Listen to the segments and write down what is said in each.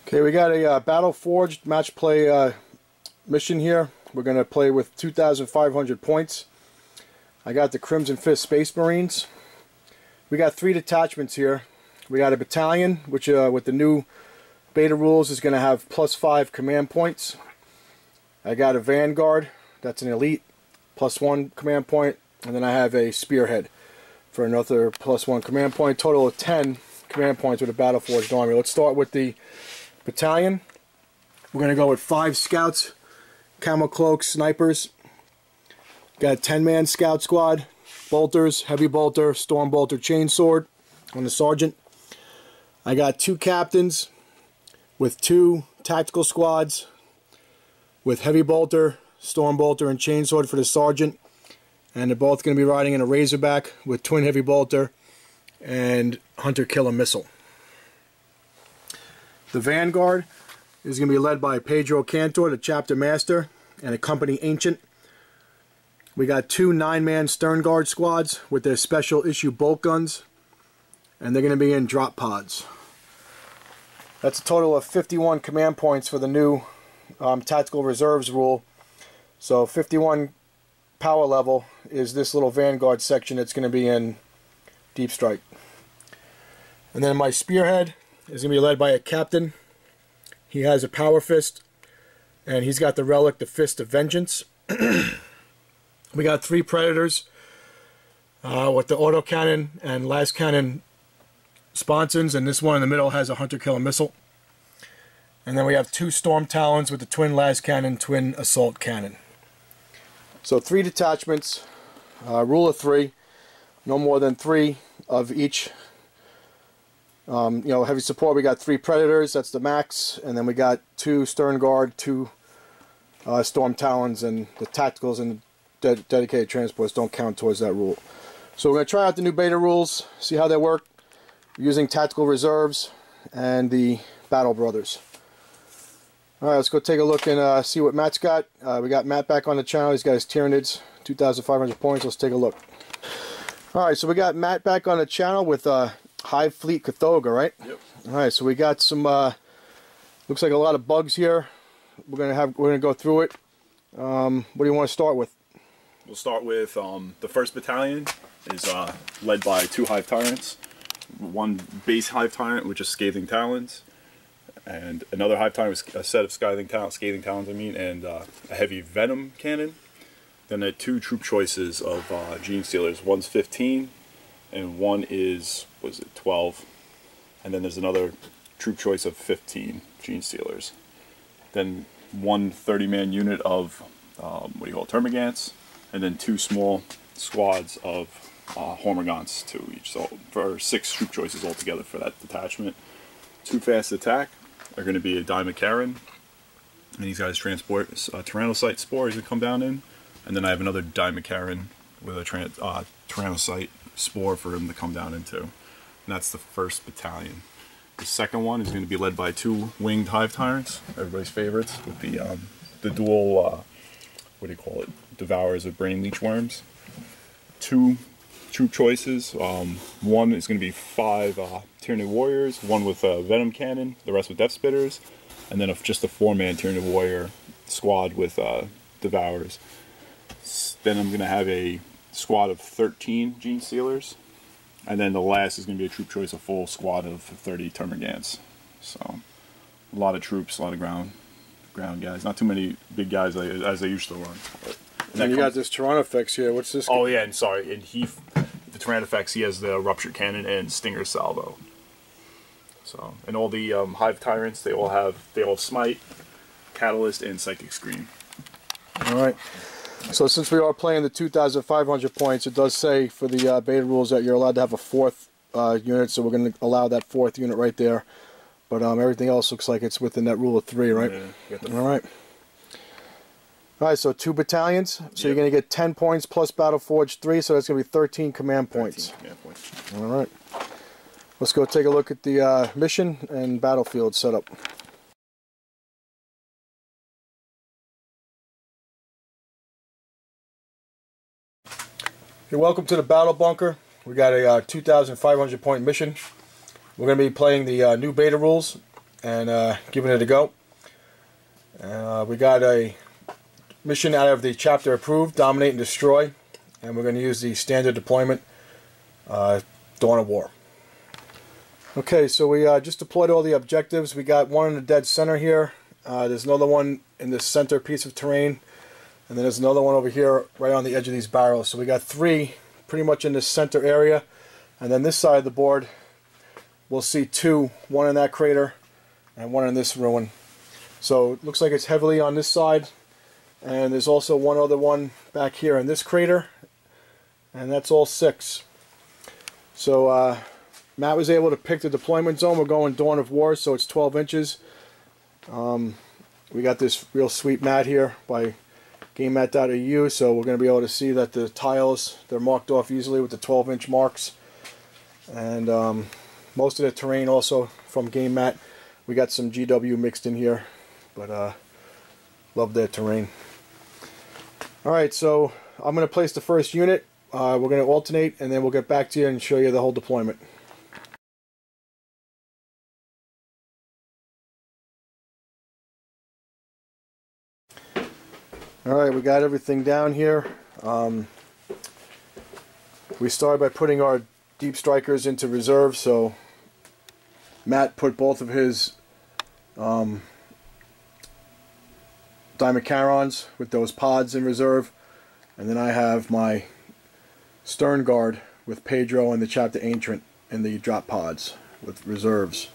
Okay, we got a Battle Forged match play mission here. We're going to play with 2,500 points. I got the Crimson Fist Space Marines. We got 3 detachments here. We got a battalion, which with the new beta rules is going to have +5 command points. I got a Vanguard, that's an elite, +1 command point. And then I have a Spearhead for another +1 command point. Total of 10 command points with a Battle Forged army. Let's start with the battalion. We're going to go with 5 scouts, camo cloaks, snipers. Got a 10-man scout squad, bolters, heavy bolter, storm bolter, chainsword on the sergeant. I got 2 captains with 2 tactical squads with heavy bolter, storm bolter, and chainsword for the sergeant. And they're both going to be riding in a Razorback with twin heavy bolter and hunter killer missile. The Vanguard is going to be led by Pedro Kantor, the chapter master, and a company ancient. We got 2 9-man stern guard squads with their special issue bolt guns, and they're going to be in drop pods. That's a total of 51 command points for the new tactical reserves rule. So 51 power level is this little Vanguard section that's going to be in Deep Strike. And then my Spearhead is going to be led by a captain. He has a power fist, and he's got the relic, the Fist of Vengeance. We got 3 Predators with the autocannon and las cannon sponsons, and this one in the middle has a hunter killer missile. And then we have 2 Storm Talons with the twin las cannon, twin assault cannon. So 3 detachments, rule of 3, no more than 3 of each. Heavy support, we got 3 Predators, that's the max, and then we got 2 Stern Guard, 2 Storm Talons, and the tacticals and dedicated transports don't count towards that rule. So we're going to try out the new beta rules, see how they work, using tactical reserves and the Battle Brothers. Alright, let's go take a look and see what Matt's got. We got Matt back on the channel, he's got his Tyranids, 2,500 points, let's take a look. Alright, so we got Matt back on the channel with Hive Fleet Kathooga, right? Yep. Alright, so we got some looks like a lot of bugs here. We're gonna go through it. What do you want to start with? We'll start with the 1st Battalion is led by 2 Hive Tyrants. 1 base Hive Tyrant, which is Scathing Talons, and another Hive Tyrant with a set of Scathing Talons, and a heavy Venom Cannon. Then 2 troop choices of Gene Stealers. One's 15, and one is, 12. And then there's another troop choice of 15 Gene Stealers. Then 1 30-man unit of, Termagants, and then 2 small squads of Hormagaunts, 2 each. So for 6 troop choices altogether for that detachment. 2 fast attack are going to be a Dimakaran, and these guys transport Tyrannocyte spores that come down in. And then I have another Dimakaran with a Tyrannocyte spore for him to come down into. And that's the 1st Battalion. The 2nd one is going to be led by 2 winged Hive Tyrants, everybody's favorites, with the dual, Devourers of Brain Leech Worms. 2 troop choices. One is going to be 5 Tyranid Warriors, 1 with a Venom Cannon, the rest with Death Spitters, and then just a 4-man Tyranid Warrior squad with Devourers. Then I'm going to have a squad of 13 Gene Stealers, and then the last is going to be a troop choice, a full squad of 30 Termagants. So a lot of troops, a lot of ground guys. Not too many big guys as they used to run. And you got this Tyrannofex here. What's this? Oh yeah, and sorry, and the Tyrannofex, he has the Rupture Cannon and Stinger Salvo. So, and all the Hive Tyrants, they all have Smite, Catalyst, and Psychic Scream. All right. So since we are playing the 2,500 points, it does say for the beta rules that you're allowed to have a 4th unit, so we're going to allow that 4th unit right there. But everything else looks like it's within that rule of 3, right? Yeah, all right. All right, so 2 battalions. So yep. You're going to get 10 points plus Battle Forged 3, so that's going to be 13 command points. 13 command points. All right. Let's go take a look at the mission and battlefield setup. Hey, welcome to the Battle Bunker. We got a 2,500 point mission. We're going to be playing the new beta rules. and giving it a go. We got a mission out of the chapter approved, Dominate and Destroy, and we're going to use the standard deployment, Dawn of War. Okay, so we just deployed all the objectives. We got one in the dead center here. There's another one in the center piece of terrain, and then there's another one over here right on the edge of these barrels. So we got 3 pretty much in this center area, and then this side of the board we'll see 2, one in that crater and one in this ruin. So it looks like it's heavily on this side, and there's also one other one back here in this crater, and that's all 6. So Matt was able to pick the deployment zone. We're going Dawn of War, so it's 12 inches. We got this real sweet mat here by GameMat.eu, so we're going to be able to see that the tiles, they're marked off easily with the 12-inch marks. And most of the terrain also from GameMat. We got some GW mixed in here, but love their terrain. Alright, so I'm going to place the first unit. We're going to alternate, and then we'll get back to you and show you the whole deployment. Alright, we got everything down here. We started by putting our deep strikers into reserve, so Matt put both of his Dimacarons with those pods in reserve, and then I have my Stern Guard with Pedro and the Chapter Ancient in the drop pods with reserves.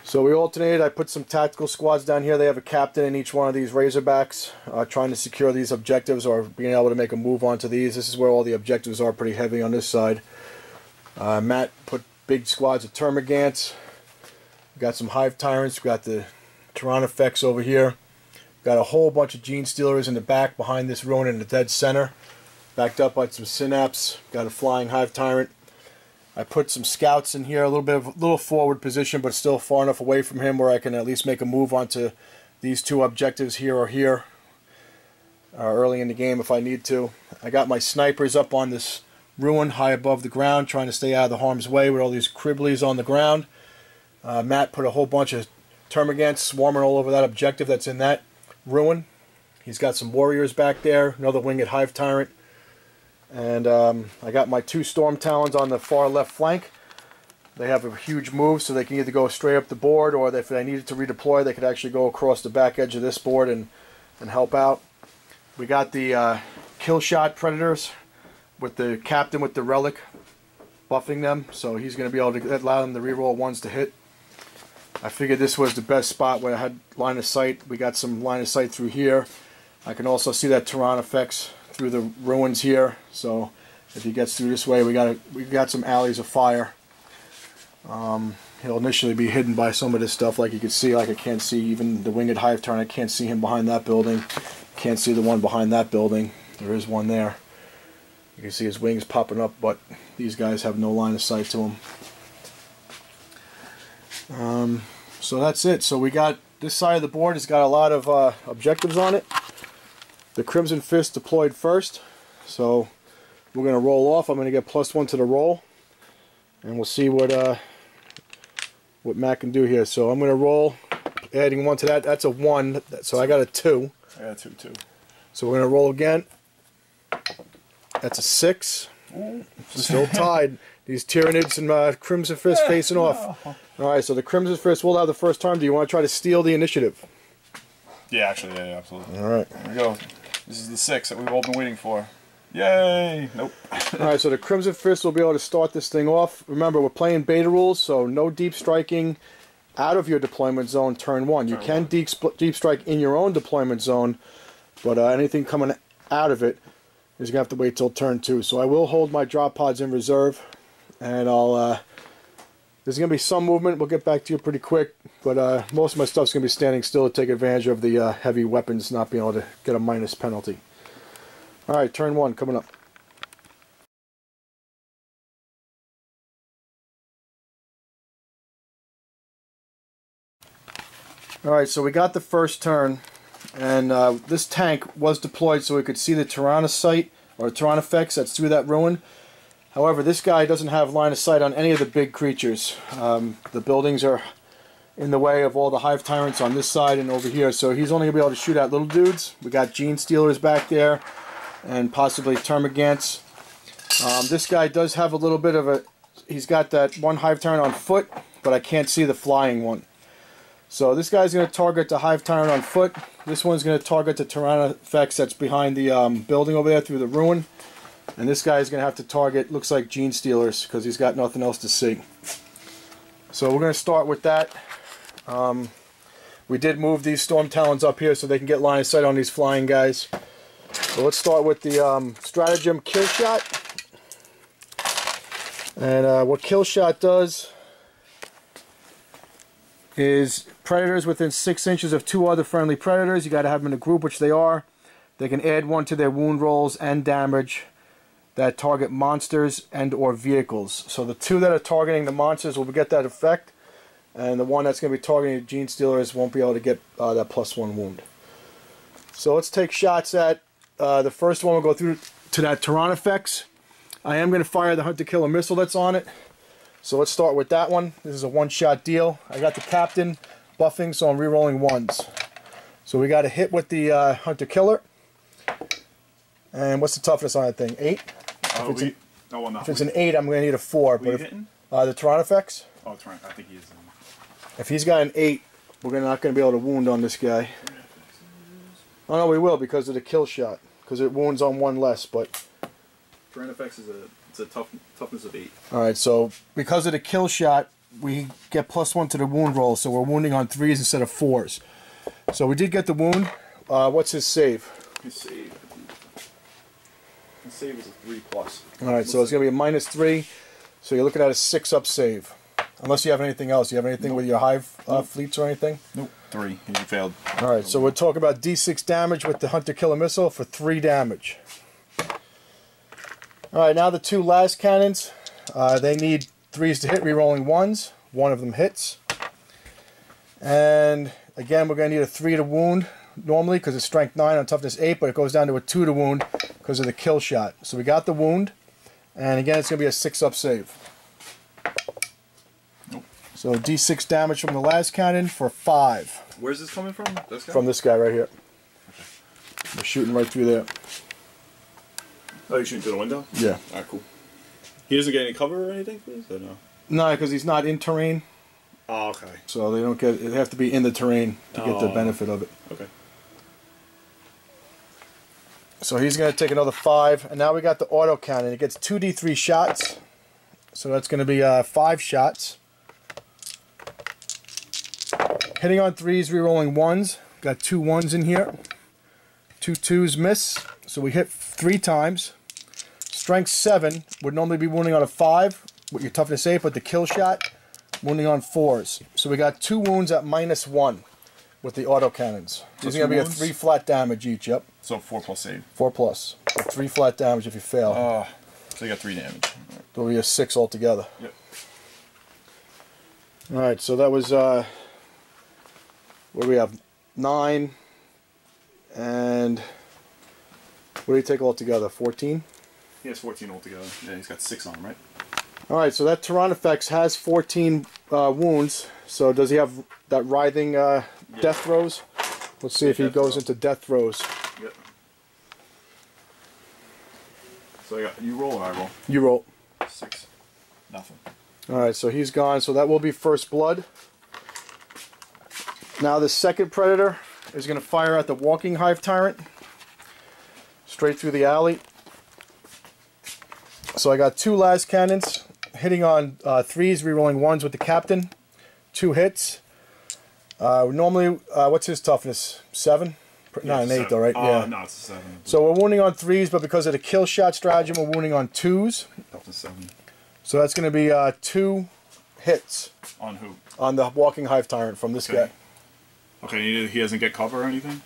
So we alternated. I put some tactical squads down here. They have a captain in each one of these Razorbacks, trying to secure these objectives or being able to make a move onto these. This is where all the objectives are, pretty heavy on this side. Matt put big squads of Termagants. We got some Hive Tyrants. We got the Tyranids over here. Got a whole bunch of Gene Stealers in the back behind this ruin in the dead center. Backed up by some Synapse. Got a flying Hive Tyrant. I put some scouts in here, a little forward position, but still far enough away from him where I can at least make a move onto these 2 objectives here or here early in the game if I need to. I got my snipers up on this ruin high above the ground, trying to stay out of the harm's way with all these Cribblies on the ground. Matt put a whole bunch of Termagants swarming all over that objective that's in that ruin. He's got some warriors back there, another winged Hive Tyrant. And I got my 2 Storm Talons on the far left flank. They have a huge move, so they can either go straight up the board, or if they needed to redeploy, they could actually go across the back edge of this board and help out. We got the kill shot Predators with the captain with the relic buffing them, so he's going to be able to allow them to reroll 1s to hit. I figured this was the best spot where I had line of sight. We got some line of sight through here. I can also see that Tyranids through the ruins here, so if he gets through this way, we got some alleys of fire. He'll initially be hidden by some of this stuff, like you can see. Like I can't see even the winged Hive Tyrant. I can't see him behind that building. Can't see the one behind that building. There is one there. You can see his wings popping up, but these guys have no line of sight to him. So that's it. So we got this side of the board has got a lot of objectives on it. The Crimson Fist deployed first, so we're going to roll off. I'm going to get +1 to the roll, and we'll see what Matt can do here. So I'm going to roll, adding 1 to that. That's a 1, so I got a 2. I got a 2 too. So we're going to roll again. That's a 6. Still tied. These Tyranids and Crimson Fist facing off. Alright, so the Crimson Fist will have the first turn. Do you want to try to steal the initiative? Yeah, actually, yeah, absolutely. Alright. Here we go. This is the 6 that we've all been waiting for. Yay! Nope. Alright, so the Crimson Fist will be able to start this thing off. Remember, we're playing beta rules, so no deep striking out of your deployment zone turn 1. You can deep strike in your own deployment zone, but anything coming out of it is going to have to wait till turn 2. So I will hold my drop pods in reserve, and I'll... there's going to be some movement. We'll get back to you pretty quick, but most of my stuff's going to be standing still to take advantage of the heavy weapons not being able to get a minus penalty. Alright, turn 1 coming up. Alright, so we got the first turn, and this tank was deployed so we could see the Tyrannus site, or Tyrannifex that's through that ruin. However, this guy doesn't have line of sight on any of the big creatures. The buildings are in the way of all the hive tyrants on this side and over here. So he's only going to be able to shoot at little dudes. We got gene stealers back there and possibly termagants. This guy does have a little bit of a... He's got that one hive tyrant on foot, but I can't see the flying one. So this guy's going to target the hive tyrant on foot. This one's going to target the Tyranids that's behind the building over there through the ruin. And this guy's going to have to target, looks like gene stealers, because he's got nothing else to see. So we're going to start with that. We did move these storm talons up here so they can get line of sight on these flying guys. So let's start with the stratagem kill shot. And what kill shot does is predators within 6 inches of 2 other friendly predators. You got to have them in a group, which they are. They can add 1 to their wound rolls and damage that target monsters and or vehicles. So the 2 that are targeting the monsters will get that effect, and the one that's going to be targeting the gene stealers won't be able to get that +1 wound. So let's take shots at the first one. We'll go through to that Tyranids. I am going to fire the hunt-to-killer missile that's on it. So let's start with that one. This is a one-shot deal. I got the captain buffing, so I'm re-rolling 1s. So we got a hit with the hunter-killer. And what's the toughness on that thing? 8? If it's an 8, I'm going to need a 4. But if, the Tyranids? Oh, I think he is. If he's got an 8, we're not going to be able to wound on this guy. Oh no, we will because of the kill shot. Because it wounds on 1 less, but... Tyranids is a toughness of 8. Alright, so because of the kill shot, we get +1 to the wound roll, so we're wounding on 3s instead of 4s. So we did get the wound. What's his save? His save is a 3+. Alright, so it's going to be a -3. So you're looking at a 6-up save. Unless you have anything else. You have anything with your hive fleets or anything? Nope. 3. He failed. Alright, so we're talking about D6 damage with the hunter-killer missile for 3 damage. Alright, now the 2 las cannons. They need 3s to hit, re-rolling 1s. 1 of them hits. And again, we're going to need a 3 to wound normally because it's strength 9 on toughness 8, but it goes down to a 2 to wound because of the kill shot. So we got the wound, and again, it's going to be a 6-up save. Nope. So D6 damage from the las cannon for 5. Where's this coming from? This guy? From this guy right here. Okay. We're shooting right through there. Oh, you're shooting through the window? Yeah. Alright, cool. He doesn't get any cover or anything for this, or no? No, because he's not in terrain. Oh, okay. So they don't get. They have to be in the terrain to get the benefit of it. Okay. So he's going to take another 5, and now we got the auto cannon. It gets 2d3 shots, so that's going to be 5 shots. Hitting on 3s, re-rolling 1s. Got 2 1s in here. 2 2s miss, so we hit 3 times. Strength 7 would normally be wounding on a 5 with your toughness 8, but the kill shot wounding on 4s. So we got 2 wounds at -1 with the auto cannons. These are going to be a 3 flat damage each. Yep. So 4+ save. 4+. 3 flat damage if you fail. So you got 3 damage. There'll be a 6 altogether. Yep. Alright, so that was, what do we have? 9, and what do you take altogether? 14? He has 14 altogether. Yeah, he's got 6 on him, right? Alright, so that Tyranids has 14 wounds. So does he have that writhing death throes? Let's see if he goes into death throes. Yep. So I got, you roll or I roll? You roll. 6. Nothing. Alright, so he's gone. So that will be first blood. Now the second predator is going to fire at the walking hive tyrant. Straight through the alley. So I got 2 las cannons. Hitting on 3s, re-rolling 1s with the captain. 2 hits. Normally, what's his toughness? 7? Not an 8 though, right? Yeah. No, it's a 7. So we're wounding on 3s, but because of the kill shot stratagem, we're wounding on 2s. Toughness 7. So that's going to be 2 hits. On who? On the walking hive tyrant from this guy. Okay, he doesn't get cover or anything?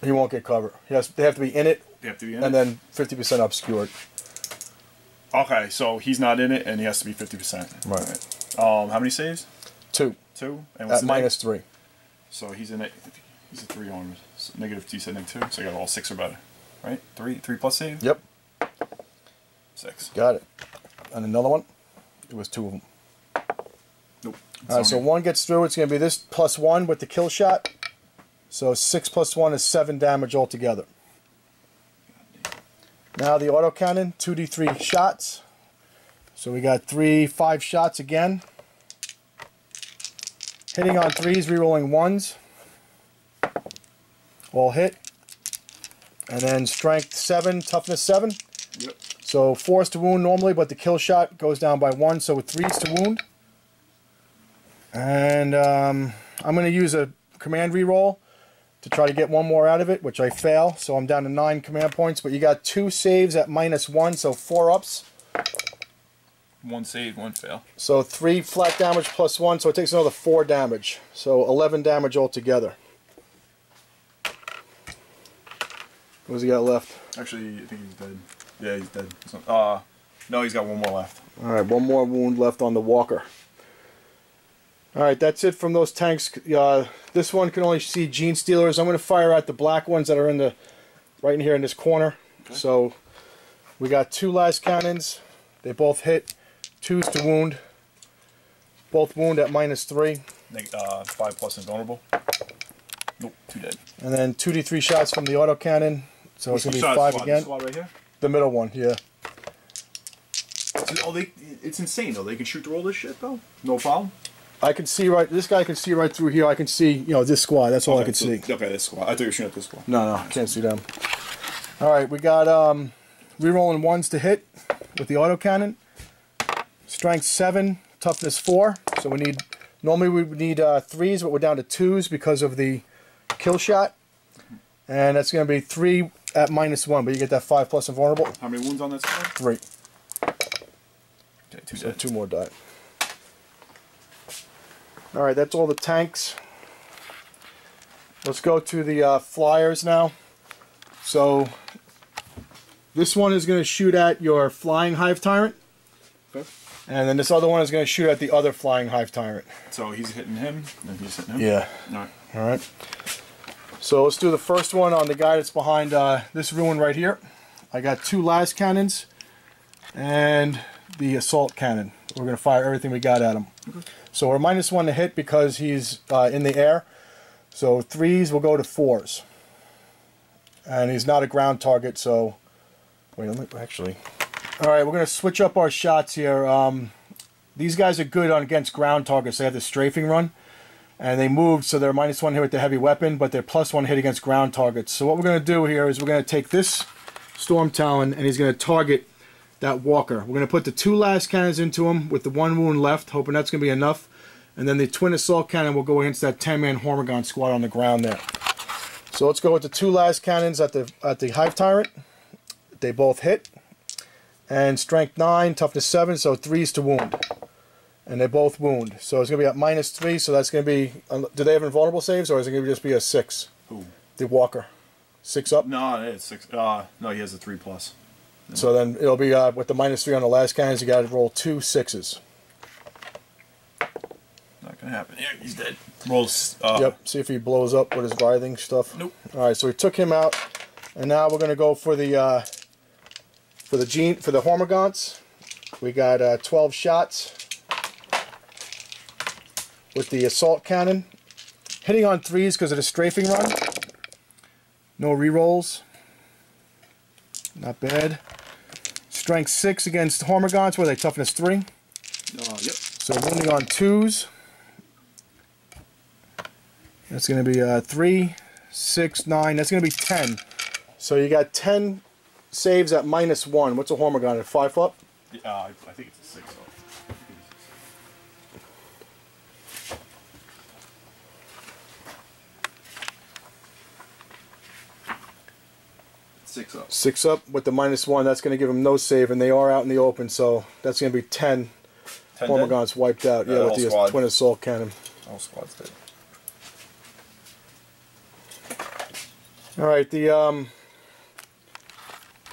He won't get cover. They have to be in it. They have to be in and it? then 50% obscured. Okay, so he's not in it, and he has to be 50%. Right. How many saves? 2. 2? And what's At -3. So he's in it. He's a 3 armor. So -2, you said -2. So you got all 6 or better, right? 3+ save. Yep. 6. Got it. And another one. It was 2 of them. Nope. Alright, so 1 gets through. It's going to be this +1 with the kill shot. So 6 + 1 is 7 damage altogether. Now the autocannon, 2d3 shots. So we got 5 shots again. Hitting on 3s, rerolling 1s. All hit. And then strength 7, toughness 7. Yep. So 4 is to wound normally, but the kill shot goes down by 1, so with 3 is to wound. And I'm going to use a command reroll to try to get 1 more out of it, which I fail. So I'm down to 9 command points, but you got 2 saves at -1, so 4 ups. 1 save, 1 fail. So 3 flat damage +1, so it takes another 4 damage. So 11 damage altogether. What does he got left? Actually, I think he's dead. Yeah, he's dead. No, he's got 1 more left. Alright, 1 more wound left on the walker. Alright, that's it from those tanks. This one can only see Gene Stealers. I'm going to fire at the black ones that are in the right in here in this corner. Okay. So we got 2 las cannons. They both hit. 2's to wound. Both wound at -3. 5+ invulnerable. Nope, 2 dead. And then 2d3 shots from the autocannon. So it's going to be 5 again. Squad right here? The middle one, yeah. It's insane though. They can shoot through all this shit though. No problem. I can see right. This guy can see right through here. I can see, you know, this squad. That's all I can see. Okay, this squad. I thought you were shooting at this squad. No, I can't see them. All right, we got rerolling 1s to hit with the autocannon. Strength 7, toughness 4. So we need. Normally we would need 3s, but we're down to 2s because of the kill shot. And that's going to be 3 at -1, but you get that 5+ invulnerable. How many wounds on that squad? 3. Okay, 2 so dead. 2 more died. Alright, that's all the tanks. Let's go to the flyers now. So, this one is going to shoot at your flying hive tyrant. Okay. And then this other one is going to shoot at the other flying hive tyrant. So he's hitting him, and he's hitting him? Yeah. Alright. Alright. So let's do the first one on the guy that's behind this ruin right here. I got 2 las cannons and the assault cannon. We're going to fire everything we got at him. Okay. So we're -1 to hit because he's in the air. So 3s will go to 4s. And he's not a ground target, so... Wait, actually... Alright, we're going to switch up our shots here. These guys are good against ground targets. They have the strafing run. And they moved, so they're -1 hit with the heavy weapon, but they're +1 hit against ground targets. So what we're going to do here is we're going to take this Storm Talon, and he's going to target that walker. We're going to put the 2 las cannons into him with the 1 wound left, hoping that's going to be enough. And then the twin assault cannon will go against that 10-man Hormigaunt squad on the ground there. So let's go with the 2 las cannons at the hive tyrant. They both hit. And strength 9, toughness 7, so 3's to wound. And they both wound. So it's going to be at -3, so that's going to be... Do they have invulnerable saves, or is it going to just be a 6? Who? The walker. 6 up? No, it's 6. No, he has a 3+. So then it'll be with the -3 on the last cannons, you got to roll 2 6s. Not going to happen. Yeah, he's dead. Rolls... Yep, see if he blows up with his writhing stuff. Nope. Alright, so we took him out, and now we're going to go for the Hormigaunts. We got 12 shots with the assault cannon. Hitting on 3s because of the strafing run. No rerolls. Not bad. Strength 6 against Hormigaunts, where they toughness 3. Yep. So wounding on 2s. That's going to be 3, 6, 9. That's going to be 10. So you got 10 saves at -1. What's a Hormigaunt at 5 up? I think it's a 6 up. 6 up. 6 up with the -1. That's going to give them no save, and they are out in the open, so that's going to be 10 Hormigaunts wiped out. Yeah, with the twin assault cannon. All squad's dead. All right, the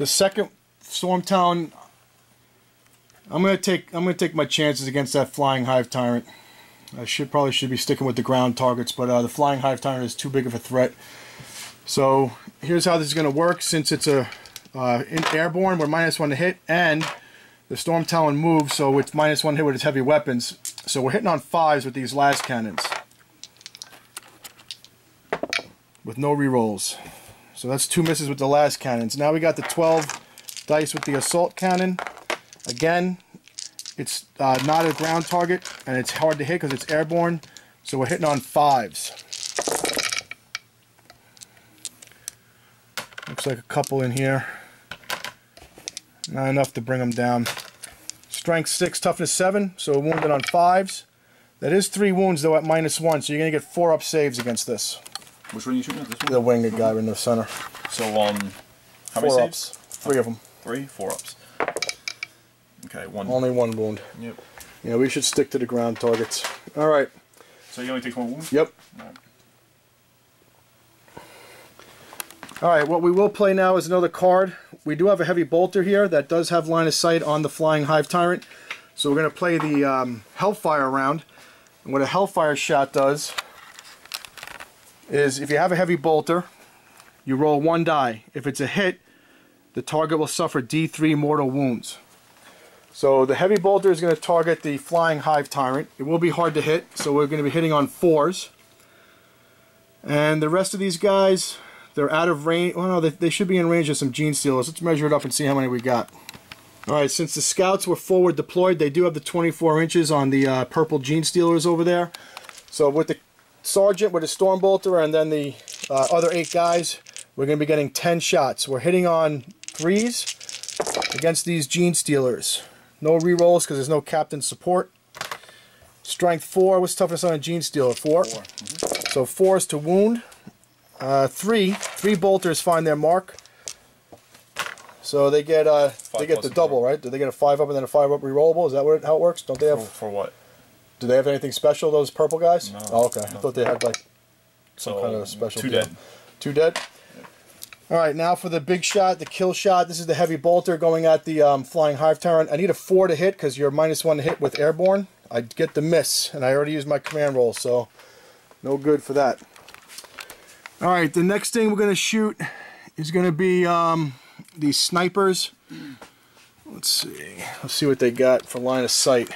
second Storm Talon. I'm gonna take my chances against that flying hive tyrant. I probably should be sticking with the ground targets, but the flying hive tyrant is too big of a threat. So here's how this is going to work. Since it's a airborne, we're -1 to hit, and the Storm Talon moves, so it's -1 hit with its heavy weapons. So we're hitting on 5s with these last cannons. With no rerolls. So that's 2 misses with the last cannons. Now we got the 12 dice with the assault cannon. Again, it's not a ground target, and it's hard to hit because it's airborne. So we're hitting on 5s. Looks like a couple in here. Not enough to bring them down. Strength 6, toughness 7, so we're wounded on 5s. That is 3 wounds though at -1, so you're going to get 4 up saves against this. Which one are you shooting at? This one? The winged guy in the center. So, how many 4 saves? ups. 3 of them. 3? 4 ups. Okay, 1. Only 1 wound. Yep. Yeah, we should stick to the ground targets. Alright. So he only takes 1 wound? Yep. Alright, what we will play now is another card. We do have a heavy bolter here that does have line of sight on the flying hive tyrant. So we're going to play the Hellfire round. And what a Hellfire shot does is if you have a heavy bolter, you roll 1 die. If it's a hit, the target will suffer D3 mortal wounds. So the heavy bolter is going to target the flying hive tyrant. It will be hard to hit, so we're going to be hitting on 4s. And the rest of these guys, they're out of range. Well, no, they should be in range of some gene stealers. Let's measure it up and see how many we got. Alright, since the scouts were forward deployed, they do have the 24 inches on the purple gene stealers over there. So with the sergeant, with the storm bolter, and then the other 8 guys, we're going to be getting 10 shots. We're hitting on 3s against these gene stealers. No rerolls because there's no captain support. Strength 4. What's toughness on a gene stealer? 4. Mm-hmm. So 4s to wound. 3 bolters find their mark. So they get the double, right? Do they get a 5 up and then a 5 up rerollable? Is that how it works? Don't they have for what? Do they have anything special? Those purple guys? No. Oh, okay. No. I thought they had like some kind of special. 2 deal. dead. 2 dead. All right, now for the big shot, the kill shot. This is the heavy bolter going at the flying hive tyrant. I need a 4 to hit because you're -1 to hit with airborne. I get the miss, and I already used my command roll, so no good for that. All right, the next thing we're going to shoot is going to be these snipers. Let's see what they got for line of sight.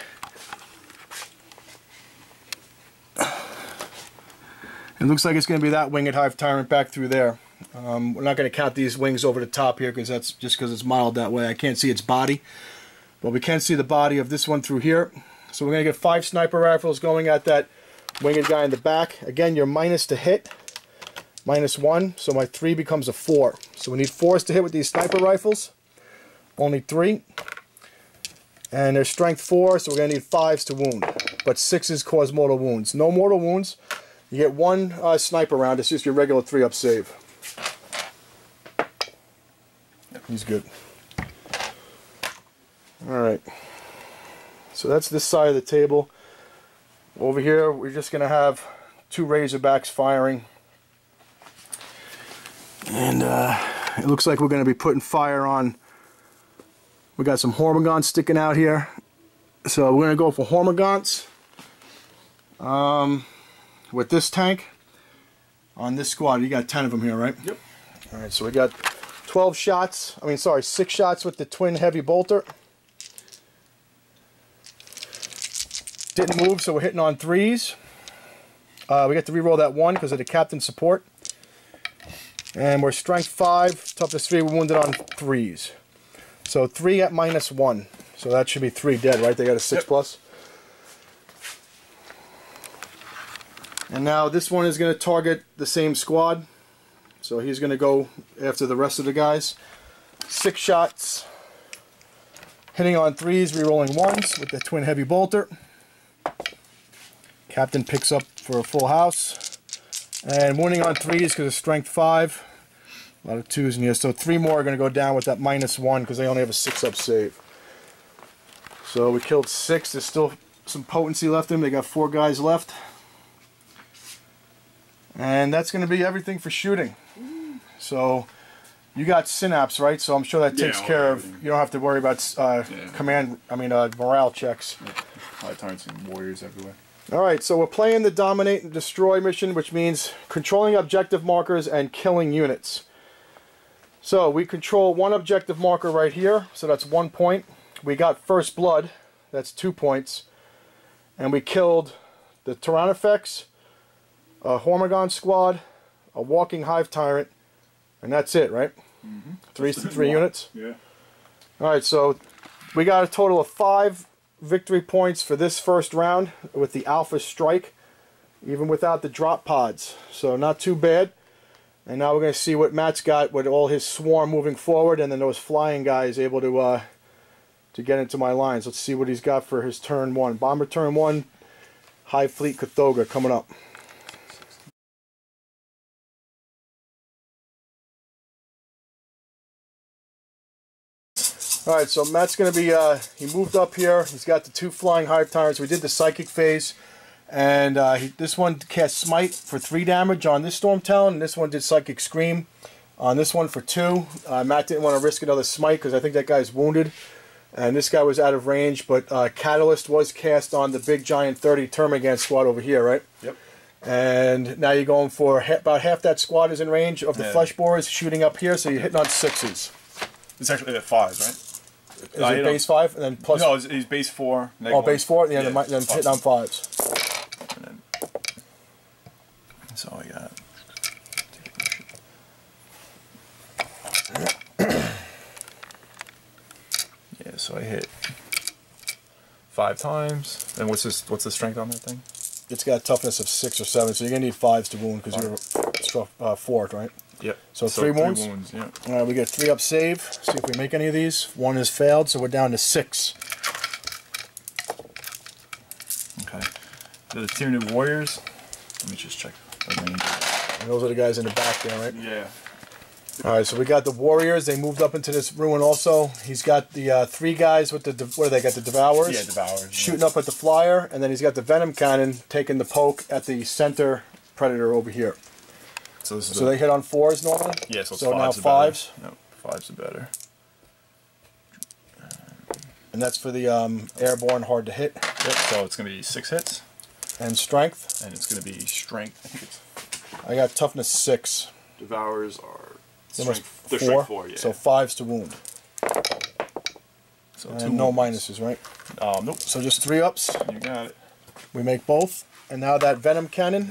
It looks like it's going to be that winged hive tyrant back through there. We're not going to count these wings over the top here because that's just because it's modeled that way. I can't see its body, but we can see the body of this one through here. So we're going to get 5 sniper rifles going at that winged guy in the back. Again, you're minus to hit, -1, so my 3 becomes a 4. So we need 4s to hit with these sniper rifles. Only 3. And they're strength 4, so we're going to need 5s to wound. But 6s cause mortal wounds. No mortal wounds. You get 1 sniper round. It's just your regular 3-up save. He's good. Alright. So that's this side of the table. Over here, we're just going to have 2 Razorbacks firing. And it looks like we're going to be putting fire on. We got some Hormigons sticking out here. So we're going to go for Hormigons. With this tank on this squad. You got 10 of them here, right? Yep. Alright, so we got 12 shots. I mean, sorry, 6 shots with the twin heavy bolter. Didn't move, so we're hitting on 3s. We get to reroll that 1 because of the captain support. And we're strength 5, toughness 3, we're wounded on 3s. So 3 at -1. So that should be 3 dead, right? They got a 6 plus. And now this one is going to target the same squad. So he's going to go after the rest of the guys. 6 shots. Hitting on 3s, rerolling 1s with the twin heavy bolter. Captain picks up for a full house. And wounding on 3s because of strength 5. A lot of 2s in here. So 3 more are going to go down with that -1 because they only have a 6-up save. So we killed 6. There's still some potency left in them. They got 4 guys left. And that's going to be everything for shooting. So you got synapse, right? So I'm sure that takes care of. You don't have to worry about morale checks. Hive tyrants and warriors everywhere. Alright, so we're playing the Dominate and Destroy mission, which means controlling objective markers and killing units. So we control 1 objective marker right here, so that's 1 point. We got First Blood, that's 2 points. and we killed the Tyranids, a Hormagon squad, a walking hive tyrant, and that's it, right? Mm-hmm. Three units? Yeah. Alright, so we got a total of 5 victory points for this first round with the Alpha Strike, even without the drop pods. So not too bad. And now we're going to see what Matt's got with all his swarm moving forward, and then those flying guys able to get into my lines. Let's see what he's got for his turn 1. Bomber turn 1, Hive Fleet Kathooga coming up. Alright, so Matt's going to be, he moved up here. He's got the 2 flying hive tyrants. We did the psychic phase. And this one cast Smite for 3 damage on this Storm Talon. And this one did Psychic Scream on this one for 2. Matt didn't want to risk another Smite because I think that guy's wounded. And this guy was out of range. But Catalyst was cast on the big giant 30 Termagant squad over here, right? Yep. And now you're going for about half that squad is in range of the Flesh Borers shooting up here. So you're hitting on 6s. It's actually at 5s, right? Is it base 5 and then plus? No, he's base 4. Oh, base 4. Yeah, then hitting on 5s. So I got. Yeah, so I hit 5 times. And what's the strength on that thing? It's got a toughness of 6 or 7, so you're gonna need 5s to wound because you're struck 4th, right? Yep. So 3 wounds. 3 wounds. Yeah. All right, we get 3 up save. See if we make any of these. 1 has failed, so we're down to 6. Okay. The Tyranid Warriors. Let me just check the range. And those are the guys in the back there, right? Yeah. All right, so we got the Warriors. They moved up into this ruin also. He's got the 3 guys with the, what do they got, the Devourers? Yeah, Devourers. Shooting up at the Flyer, and then he's got the Venom Cannon taking the poke at the center Predator over here. So, this is they hit on 4s normally? Yeah, so, so now 5s? No, 5s are better. And that's for the airborne hard to hit. Yep, so it's going to be 6 hits. And strength? And it's going to be strength. I think I got toughness 6. Devourers are strength, they're strength 4, yeah. So 5s to wound. So and no minuses, right? Nope. So just 3 ups. You got it. We make both. And now that Venom Cannon,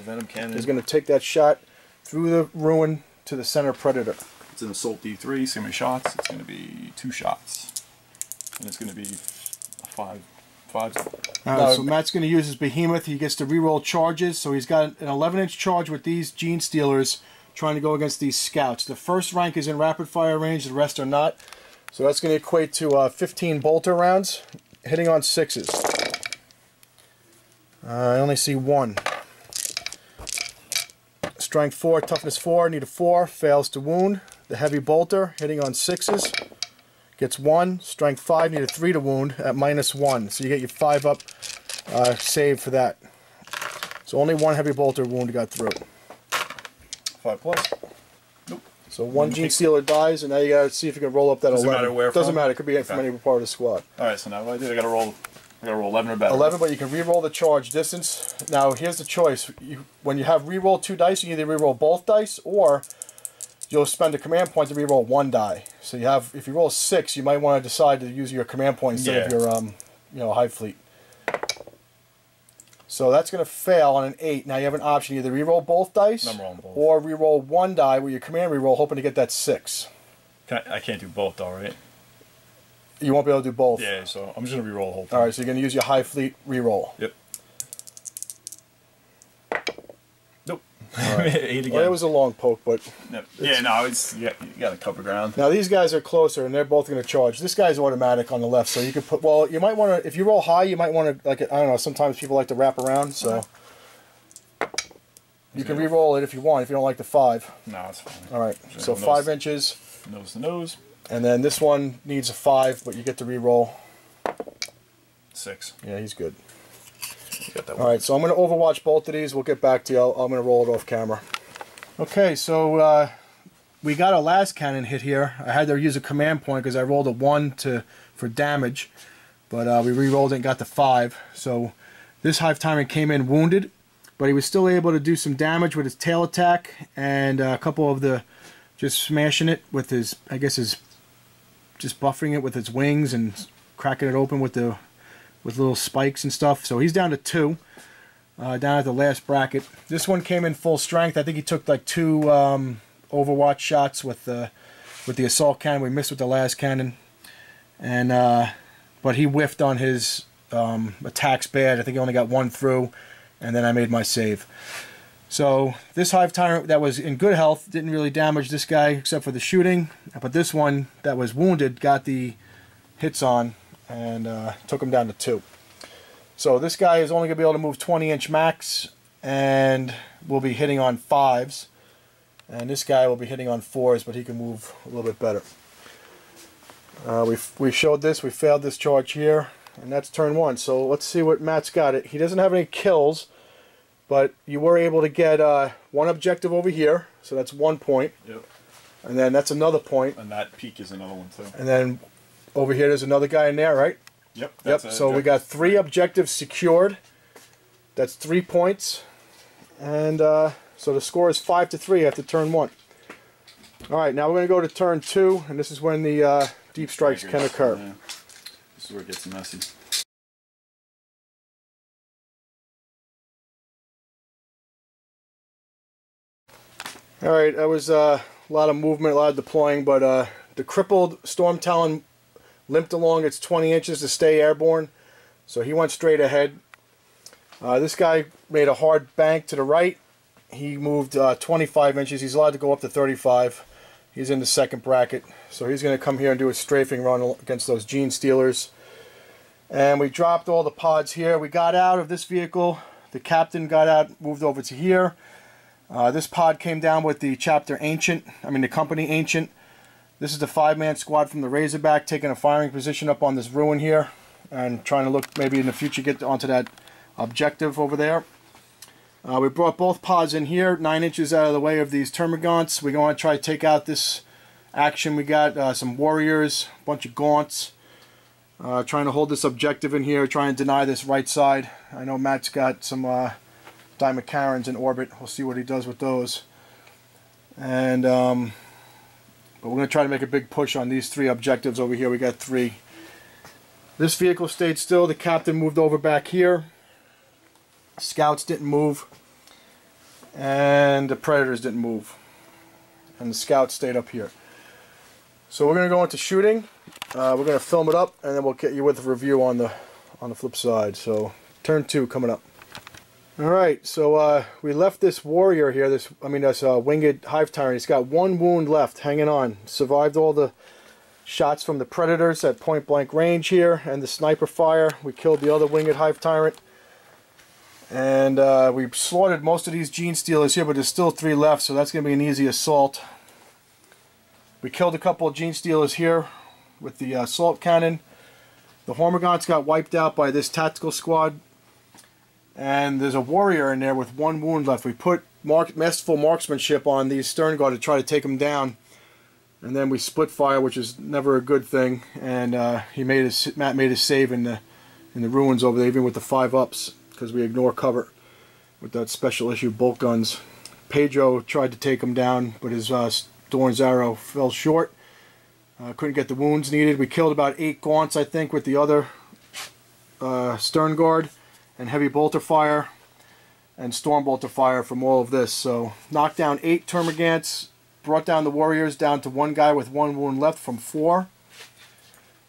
is going to take that shot through the ruin to the center Predator. It's an Assault D3, see how many shots? It's going to be 2 shots. And it's going to be 5s. Alright, so Matt's going to use his Behemoth. He gets to reroll charges. So he's got an 11-inch charge with these Gene Stealers trying to go against these Scouts. The first rank is in rapid fire range, the rest are not. So that's going to equate to 15 bolter rounds, hitting on 6s. I only see 1. Strength 4, toughness 4, need a 4, fails to wound. The heavy bolter, hitting on 6s. Gets 1, strength 5, need a 3 to wound at -1. So you get your 5 up save for that. So only 1 heavy bolter wound got through. 5 plus. Nope. So 1 Gene Stealer dies, and now you gotta see if you can roll up that 11. Doesn't matter where Doesn't from? matter, it could be from any part of the squad. Alright, so now what I do, I gotta roll 11 or better. 11, but you can re-roll the charge distance. Now here's the choice. When you have re-roll 2 dice, you either re-roll both dice, or you'll spend a command point to re-roll 1 die. So you have, if you roll 6, you might want to decide to use your command point instead of your Hive Fleet. So that's going to fail on an 8. Now you have an option, either re-roll both dice, or re-roll 1 die with your command re-roll, hoping to get that 6. I can't do both though, right? You won't be able to do both. Yeah, so I'm just going to re-roll the whole thing. Alright, so you're going to use your Hive Fleet re-roll. Yep. Nope. Right. 8 again. Well, it was a long poke, but... No. Yeah, no, it's, you got to cover ground. Now these guys are closer, and they're both going to charge. This guy's automatic on the left, so you could put... Well, you might want to... If you roll high, you might want to... Like, I don't know, sometimes people like to wrap around, so... You can re-roll it if you want, if you don't like the 5. No, it's fine. Alright, so 5 inches. Nose to nose. And then this one needs a 5, but you get to re-roll. 6. Yeah, he's good. You got that one. Alright, so I'm going to overwatch both of these. We'll get back to you. I'm going to roll it off camera. Okay, so we got a last cannon hit here. I had to use a command point because I rolled a 1 for damage. But we re-rolled it and got the 5. So this Hive Tyrant came in wounded, but he was still able to do some damage with his tail attack and a couple of the... Just smashing it with his... I guess his... Just buffering it with its wings and cracking it open with the with little spikes and stuff. So he's down to 2, down at the last bracket. This one came in full strength. I think he took like 2 Overwatch shots with the assault cannon. We missed with the last cannon, and but he whiffed on his attacks bad. I think he only got 1 through, and then I made my save. So this Hive Tyrant that was in good health didn't really damage this guy except for the shooting, but this one that was wounded got the hits on and took him down to 2. So this guy is only going to be able to move 20-inch max, and will be hitting on 5s. And this guy will be hitting on 4s, but he can move a little bit better. We showed this. We failed this charge here, and that's turn 1. So let's see what Matt's got. He doesn't have any kills, but you were able to get 1 objective over here, so that's 1 point. Yep. And then that's another point. And that peak is another one too. And then over here there's another guy in there, right? Yep. Yep. So we got 3 objectives secured. That's 3 points. And so the score is 5-3 after turn 1. All right, now we're going to go to turn 2, and this is when the deep strikes can occur. Yeah. This is where it gets messy. All right, that was a lot of movement, a lot of deploying, but the crippled Storm Talon limped along its 20 inches to stay airborne, so he went straight ahead. This guy made a hard bank to the right. He moved 25 inches. He's allowed to go up to 35. He's in the second bracket, so he's going to come here and do a strafing run against those Gene Stealers. And we dropped all the pods here. We got out of this vehicle. The captain got out, moved over to here. This pod came down with the the company Ancient. This is the 5-man squad from the Razorback taking a firing position up on this ruin here and trying to look maybe in the future get onto that objective over there. We brought both pods in here, 9 inches out of the way of these termagants. We're going to try to take out this action. We got some warriors, a bunch of gaunts, trying to hold this objective in here, trying to deny this right side. I know Matt's got some Diamond Karens in orbit. We'll see what he does with those. And but we're going to try to make a big push on these 3 objectives over here. We got 3. This vehicle stayed still. The captain moved over back here. Scouts didn't move. And the Predators didn't move. And the Scouts stayed up here. So we're going to go into shooting. We're going to film it up, and then we'll get you with a review on the flip side. So turn 2 coming up. Alright, so we left this warrior here, this winged hive tyrant. He's got 1 wound left, hanging on. Survived all the shots from the predators at point blank range here, and the sniper fire. We killed the other winged hive tyrant. And we slaughtered most of these Gene Stealers here, but there's still 3 left, so that's going to be an easy assault. We killed a couple of Gene Stealers here with the assault cannon. The Hormagaunts got wiped out by this tactical squad. And there's a warrior in there with 1 wound left. We put masterful marksmanship on these stern guard to try to take them down. And then we split fire, which is never a good thing. And Matt made his save in the ruins over there, even with the 5-ups, because we ignore cover with that special issue bolt guns. Pedro tried to take him down, but his Dorn's arrow fell short. Couldn't get the wounds needed. We killed about 8 gaunts, I think, with the other stern guard. And heavy bolter fire and storm bolter fire from all of this. So knocked down 8 termagants, brought down the warriors down to 1 guy with 1 wound left from 4.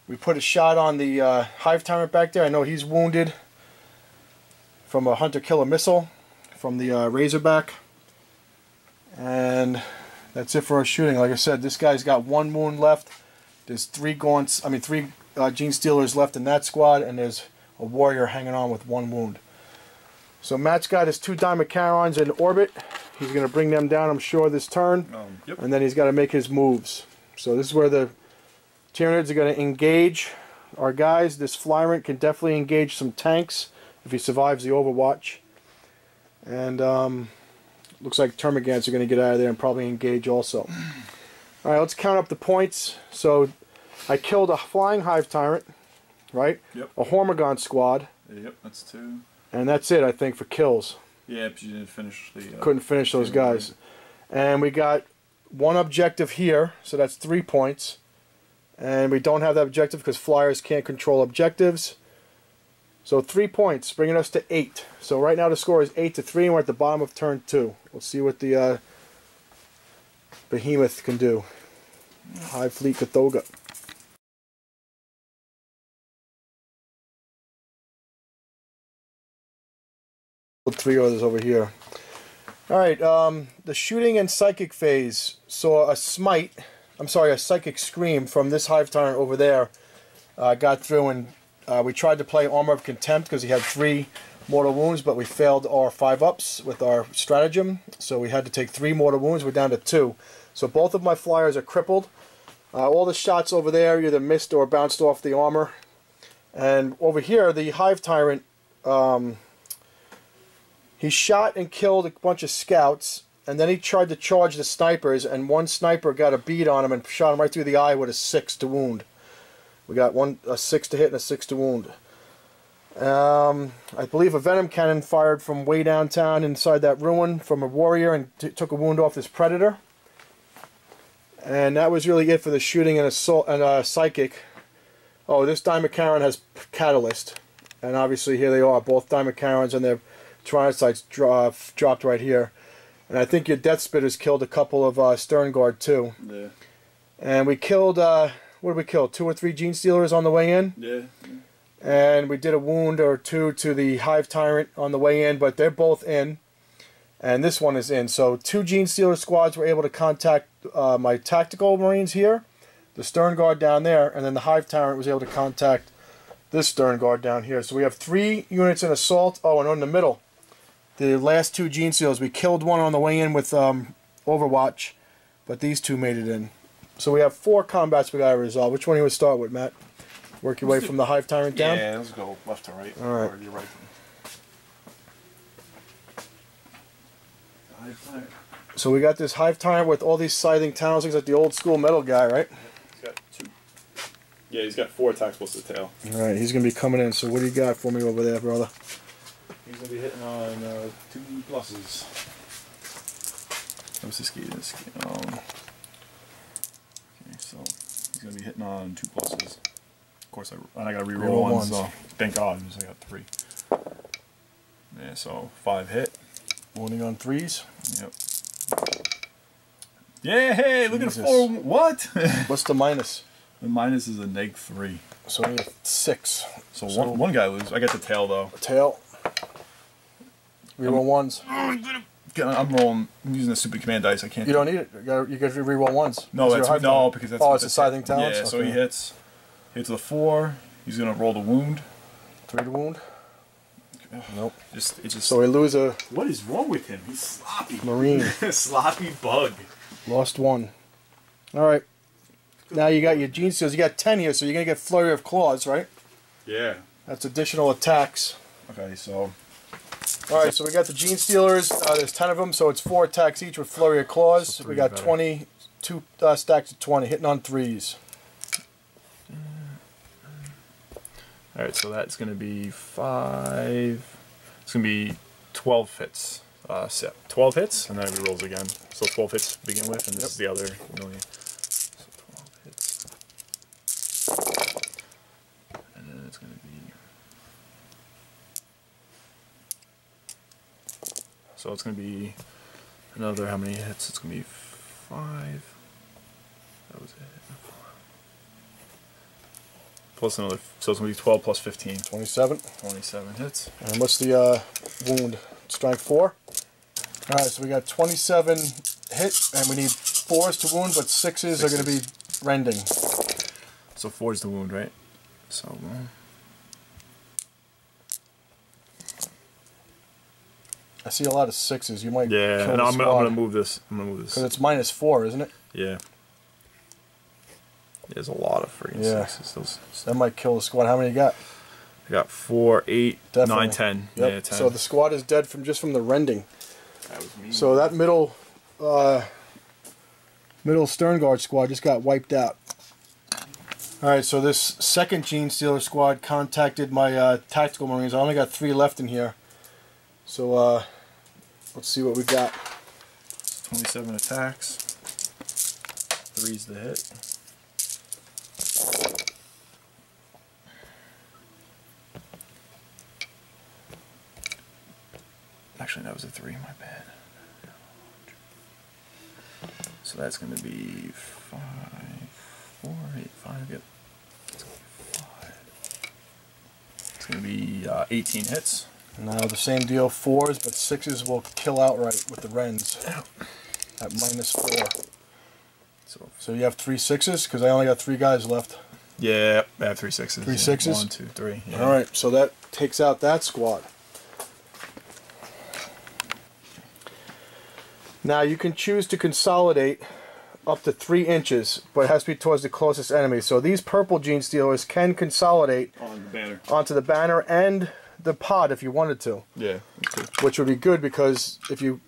We put a shot on the hive tyrant back there. I know he's wounded from a hunter-killer missile from the Razorback. And that's it for our shooting. Like I said, this guy's got 1 wound left. There's 3 Gene Stealers left in that squad, and there's a warrior hanging on with 1 wound. So Matt's got his 2 Diamond Karens in orbit. He's going to bring them down, I'm sure, this turn. Yep. And then he's got to make his moves. So this is where the Tyranids are going to engage our guys. This Flyrant can definitely engage some tanks if he survives the Overwatch. And looks like Termagants are going to get out of there and probably engage also. Alright, let's count up the points. So I killed a flying hive tyrant. Right? Yep. A Hormagaunt squad. Yep, that's 2. And that's it, I think, for kills. Yeah, but you didn't finish the... Couldn't finish those guys. And we got 1 objective here, so that's 3 points. And we don't have that objective because flyers can't control objectives. So 3 points, bringing us to 8. So right now the score is 8-3, and we're at the bottom of turn 2. We'll see what the behemoth can do. Hive Fleet Kathooga. Three others over here. Alright, the shooting and psychic phase saw a psychic scream from this hive tyrant over there. Got through, and we tried to play Armor of Contempt because he had 3 mortal wounds, but we failed our 5-ups with our stratagem, so we had to take 3 mortal wounds. We're down to 2. So both of my flyers are crippled. All the shots over there either missed or bounced off the armor. And over here, the hive tyrant, he shot and killed a bunch of scouts, and then he tried to charge the snipers, and one sniper got a bead on him and shot him right through the eye with a 6 to wound. We got a 6 to hit and a 6 to wound. I believe a venom cannon fired from way downtown inside that ruin from a warrior and took a wound off this predator. And that was really it for the shooting and assault and psychic. Oh, this Diamond has catalyst, and obviously here they are, both Diamond Karens and their Tyranids dropped right here. And I think your Death Spitters killed a couple of Stern Guard too. Yeah. And we killed, what did we kill? 2 or 3 Gene Stealers on the way in? Yeah. And we did a wound or 2 to the Hive Tyrant on the way in, but they're both in. And this one is in. So 2 Gene Stealer squads were able to contact my Tactical Marines here, the Stern Guard down there, and then the Hive Tyrant was able to contact this Stern Guard down here. So we have 3 units in assault. Oh, and in the middle, the last 2 Gene Stealers, we killed one on the way in with Overwatch, but these 2 made it in. So we have 4 combats we got to resolve. Which one do you want to start with, Matt? Work your way from the Hive Tyrant down? Yeah, let's go left to right. All right. Or you're right. Hive Tyrant. So we got this Hive Tyrant with all these scything talons. Looks like the old school metal guy, right? He's got 2. Yeah, he's got 4 attacks plus the tail. All right, he's going to be coming in. So what do you got for me over there, brother? He's going to be hitting on 2 pluses. What's this key? Okay, so he's going to be hitting on 2 pluses. Of course, I got to reroll ones, so thank God, I got 3. Yeah, so 5 hit. Wounding on 3s. Yep. Yeah, hey, look at the 4. What? What's the minus? The minus is a -3. So we have 6. So one guy loses. I got the tail though. Tail. Reroll 1s. I'm rolling. I'm using the stupid command dice. I can't. You don't need it. You got to reroll 1s. No, because that's. Oh, it's a scything talents. Yeah, okay. so he hits the 4. He's gonna roll the wound. 3 to wound. Nope. It's just. So we lose a. What is wrong with him? He's sloppy. Marine. Sloppy bug. Lost 1. All right. Now you got your Gene Stealers. You got 10 here, so you're gonna get Flurry of Claws, right? Yeah. That's additional attacks. Okay, so. All right, so we got the Gene Stealers. There's 10 of them, so it's 4 attacks each with Flurry of Claws. So we got 20, 2 stacks of 20, hitting on 3s. All right, so that's going to be 5. It's going to be 12 hits. 12 hits, and then he rolls again. So 12 hits to begin with, and this is the other million. So 12 hits. And then it's going to be. So it's going to be another, how many hits? It's going to be 5. That was it. Plus another, so it's going to be 12 plus 15. 27. 27 hits. And what's the wound? Strength 4. All right, so we got 27 hit, and we need 4s to wound, but 6s are going to be rending. So 4 is the wound, right? So. I see a lot of 6s. You might. Yeah, kill and the I'm squad. gonna move this. I'm gonna move this. Because it's -4, isn't it? Yeah. There's a lot of freaking 6s. Those. That might kill the squad. How many you got? I got 4, 8, Definitely. 9, 10. Yep. Yeah, 10. So the squad is dead from the rending. That was me. So that middle Stern Guard squad just got wiped out. All right, so this second Gene Stealer squad contacted my Tactical Marines. I only got 3 left in here. So let's see what we got. 27 attacks. 3's the hit. actually, that was a 3, my bad. So that's going to be 5, 4, 8, 5, yep. It's going to be 18 hits. Now the same deal, 4s, but 6s will kill outright with the Wrens at -4. So you have 3 6s? Because I only got 3 guys left. Yeah, I have 3 6s. 3 6s? 1, 2, 3. Yeah. Alright, so that takes out that squad. Now you can choose to consolidate up to 3 inches, but it has to be towards the closest enemy. So these purple Gene Stealers can consolidate on the banner. Onto the banner and the pod if you wanted to. Yeah. Which would be good because if you...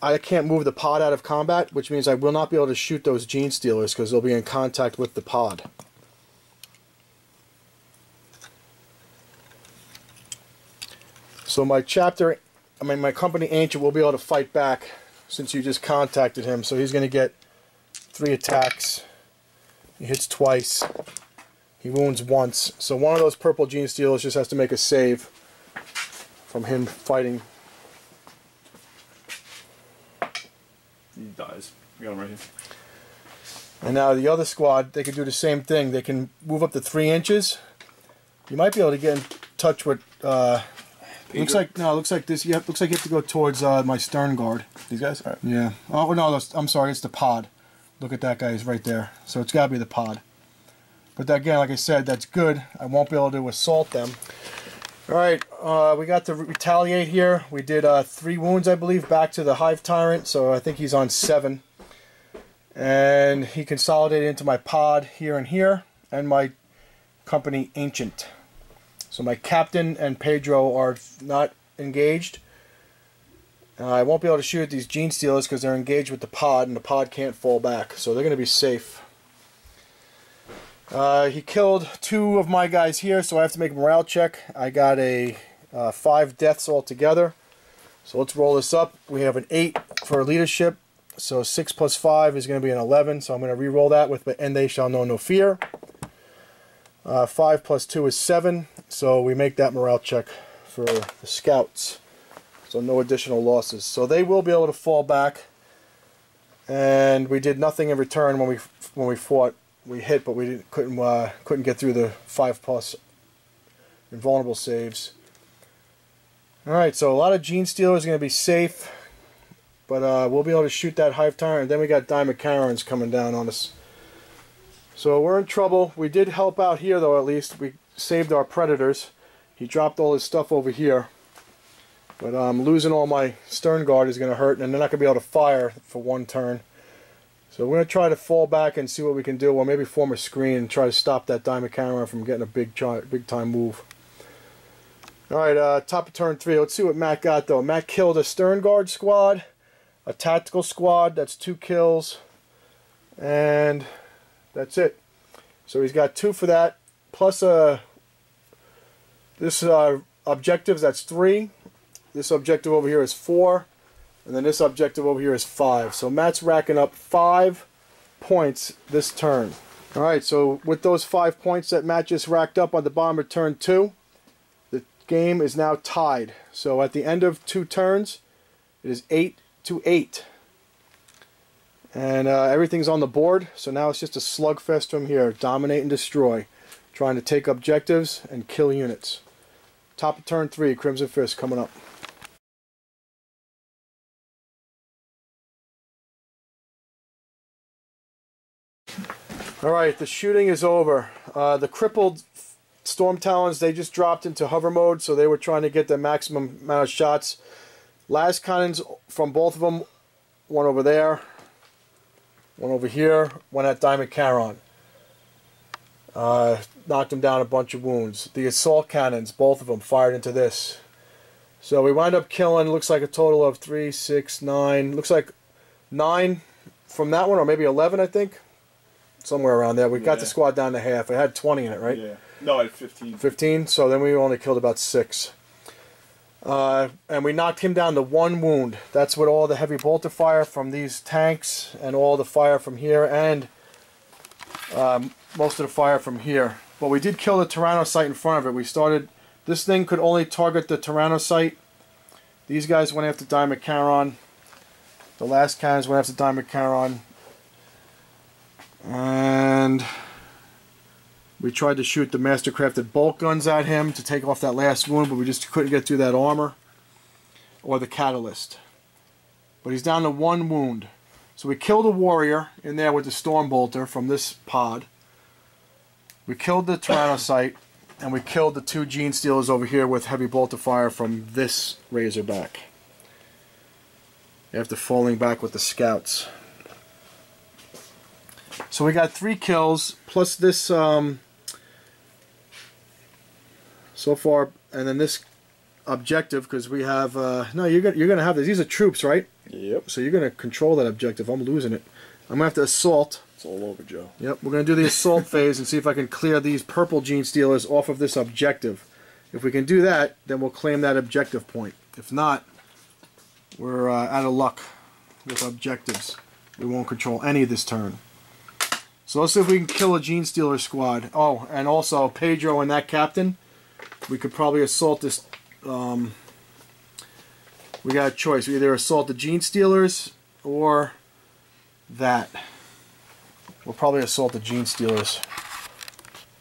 I can't move the pod out of combat, which means I will not be able to shoot those Gene Stealers because they'll be in contact with the pod. So my company Ancient will be able to fight back since you just contacted him. So he's going to get 3 attacks. He hits twice. He wounds once. So one of those purple Gene Stealers just has to make a save from him fighting. He dies. I got him right here. And now the other squad, they can do the same thing. They can move up to 3 inches. You might be able to get in touch with... looks like this. Looks like you have to go towards my stern guard. These guys? All right. Yeah. Oh no, I'm sorry. It's the pod. Look at that guy. He's right there. So it's got to be the pod. But again, like I said, that's good. I won't be able to assault them. All right. We got to retaliate here. We did 3 wounds, I believe, back to the hive tyrant. So I think he's on 7. And he consolidated into my pod here and here, and my company Ancient. So my captain and Pedro are not engaged. I won't be able to shoot at these Gene Stealers because they're engaged with the pod, and the pod can't fall back. So they're going to be safe. He killed 2 of my guys here, so I have to make a morale check. I got a 5 deaths altogether. So let's roll this up. We have an 8 for leadership. So 6 plus 5 is going to be an 11. So I'm going to re-roll that with "And they shall know no fear." 5 plus 2 is 7. So we make that morale check for the scouts. So no additional losses. So they will be able to fall back. And we did nothing in return when we fought. We hit, but we couldn't get through the 5+ invulnerable saves. All right, so a lot of Gene Stealers are going to be safe, but we'll be able to shoot that hive tyrant. And then we got Diamond Karens coming down on us. So we're in trouble. We did help out here, though. At least we saved our predators. He dropped all his stuff over here, but losing all my stern guard is going to hurt, and they're not going to be able to fire for 1 turn. So we're going to try to fall back and see what we can do, or maybe form a screen and try to stop that Diamond Karen from getting a big time move. Alright, top of turn 3. Let's see what Matt got, though. Matt killed a Stern Guard squad, a Tactical squad, that's 2 kills, and that's it. So he's got 2 for that, plus this objectives, that's 3. This objective over here is 4. And then this objective over here is 5. So Matt's racking up 5 points this turn. Alright, so with those 5 points that Matt just racked up on the bottom of turn 2, the game is now tied. So at the end of 2 turns, it is 8-8. And everything's on the board, so now it's just a slugfest from here. Dominate and destroy. Trying to take objectives and kill units. Top of turn 3, Crimson Fist coming up. Alright, the shooting is over. The crippled Storm Talons, they just dropped into hover mode, so they were trying to get the maximum amount of shots. Las cannons from both of them, one over there, one over here, one at Diamond Caron. Knocked him down a bunch of wounds. The assault cannons, both of them, fired into this. So we wind up killing, looks like a total of 3, 6, 9, looks like 9 from that one, or maybe 11, I think. Somewhere around there. We got the squad down to half. It had 20 in it, right? Yeah. No, I had 15. 15? So then we only killed about 6. And we knocked him down to 1 wound. That's with all the heavy bolter fire from these tanks and all the fire from here and most of the fire from here. But we did kill the Tyrannocyte in front of it. We started... This thing could only target the Tyrannocyte These guys went after Diamond The last cannons went after Diamond and we tried to shoot the mastercrafted bolt guns at him to take off that last wound, but we just couldn't get through that armor or the catalyst. But he's down to 1 wound. So we killed a warrior in there with the storm bolter from this pod. We killed the Tyrannocyte, and we killed the 2 gene stealers over here with heavy bolter fire from this Razorback. After falling back with the scouts. So we got 3 kills plus this so far, and then this objective, because we have no, you're gonna have this. These are troops, right? Yep. So you're gonna control that objective. I'm losing it. I'm gonna have to assault. It's all over, Joe. Yep, we're gonna do the assault phase and see if I can clear these purple gene stealers off of this objective. If we can do that, then we'll claim that objective point. If not, we're out of luck with objectives. We won't control any this turn. So let's see if we can kill a gene stealer squad. Oh, and also Pedro and that captain. We could probably assault this. We got a choice. We either assault the gene stealers or that. We'll probably assault the gene stealers.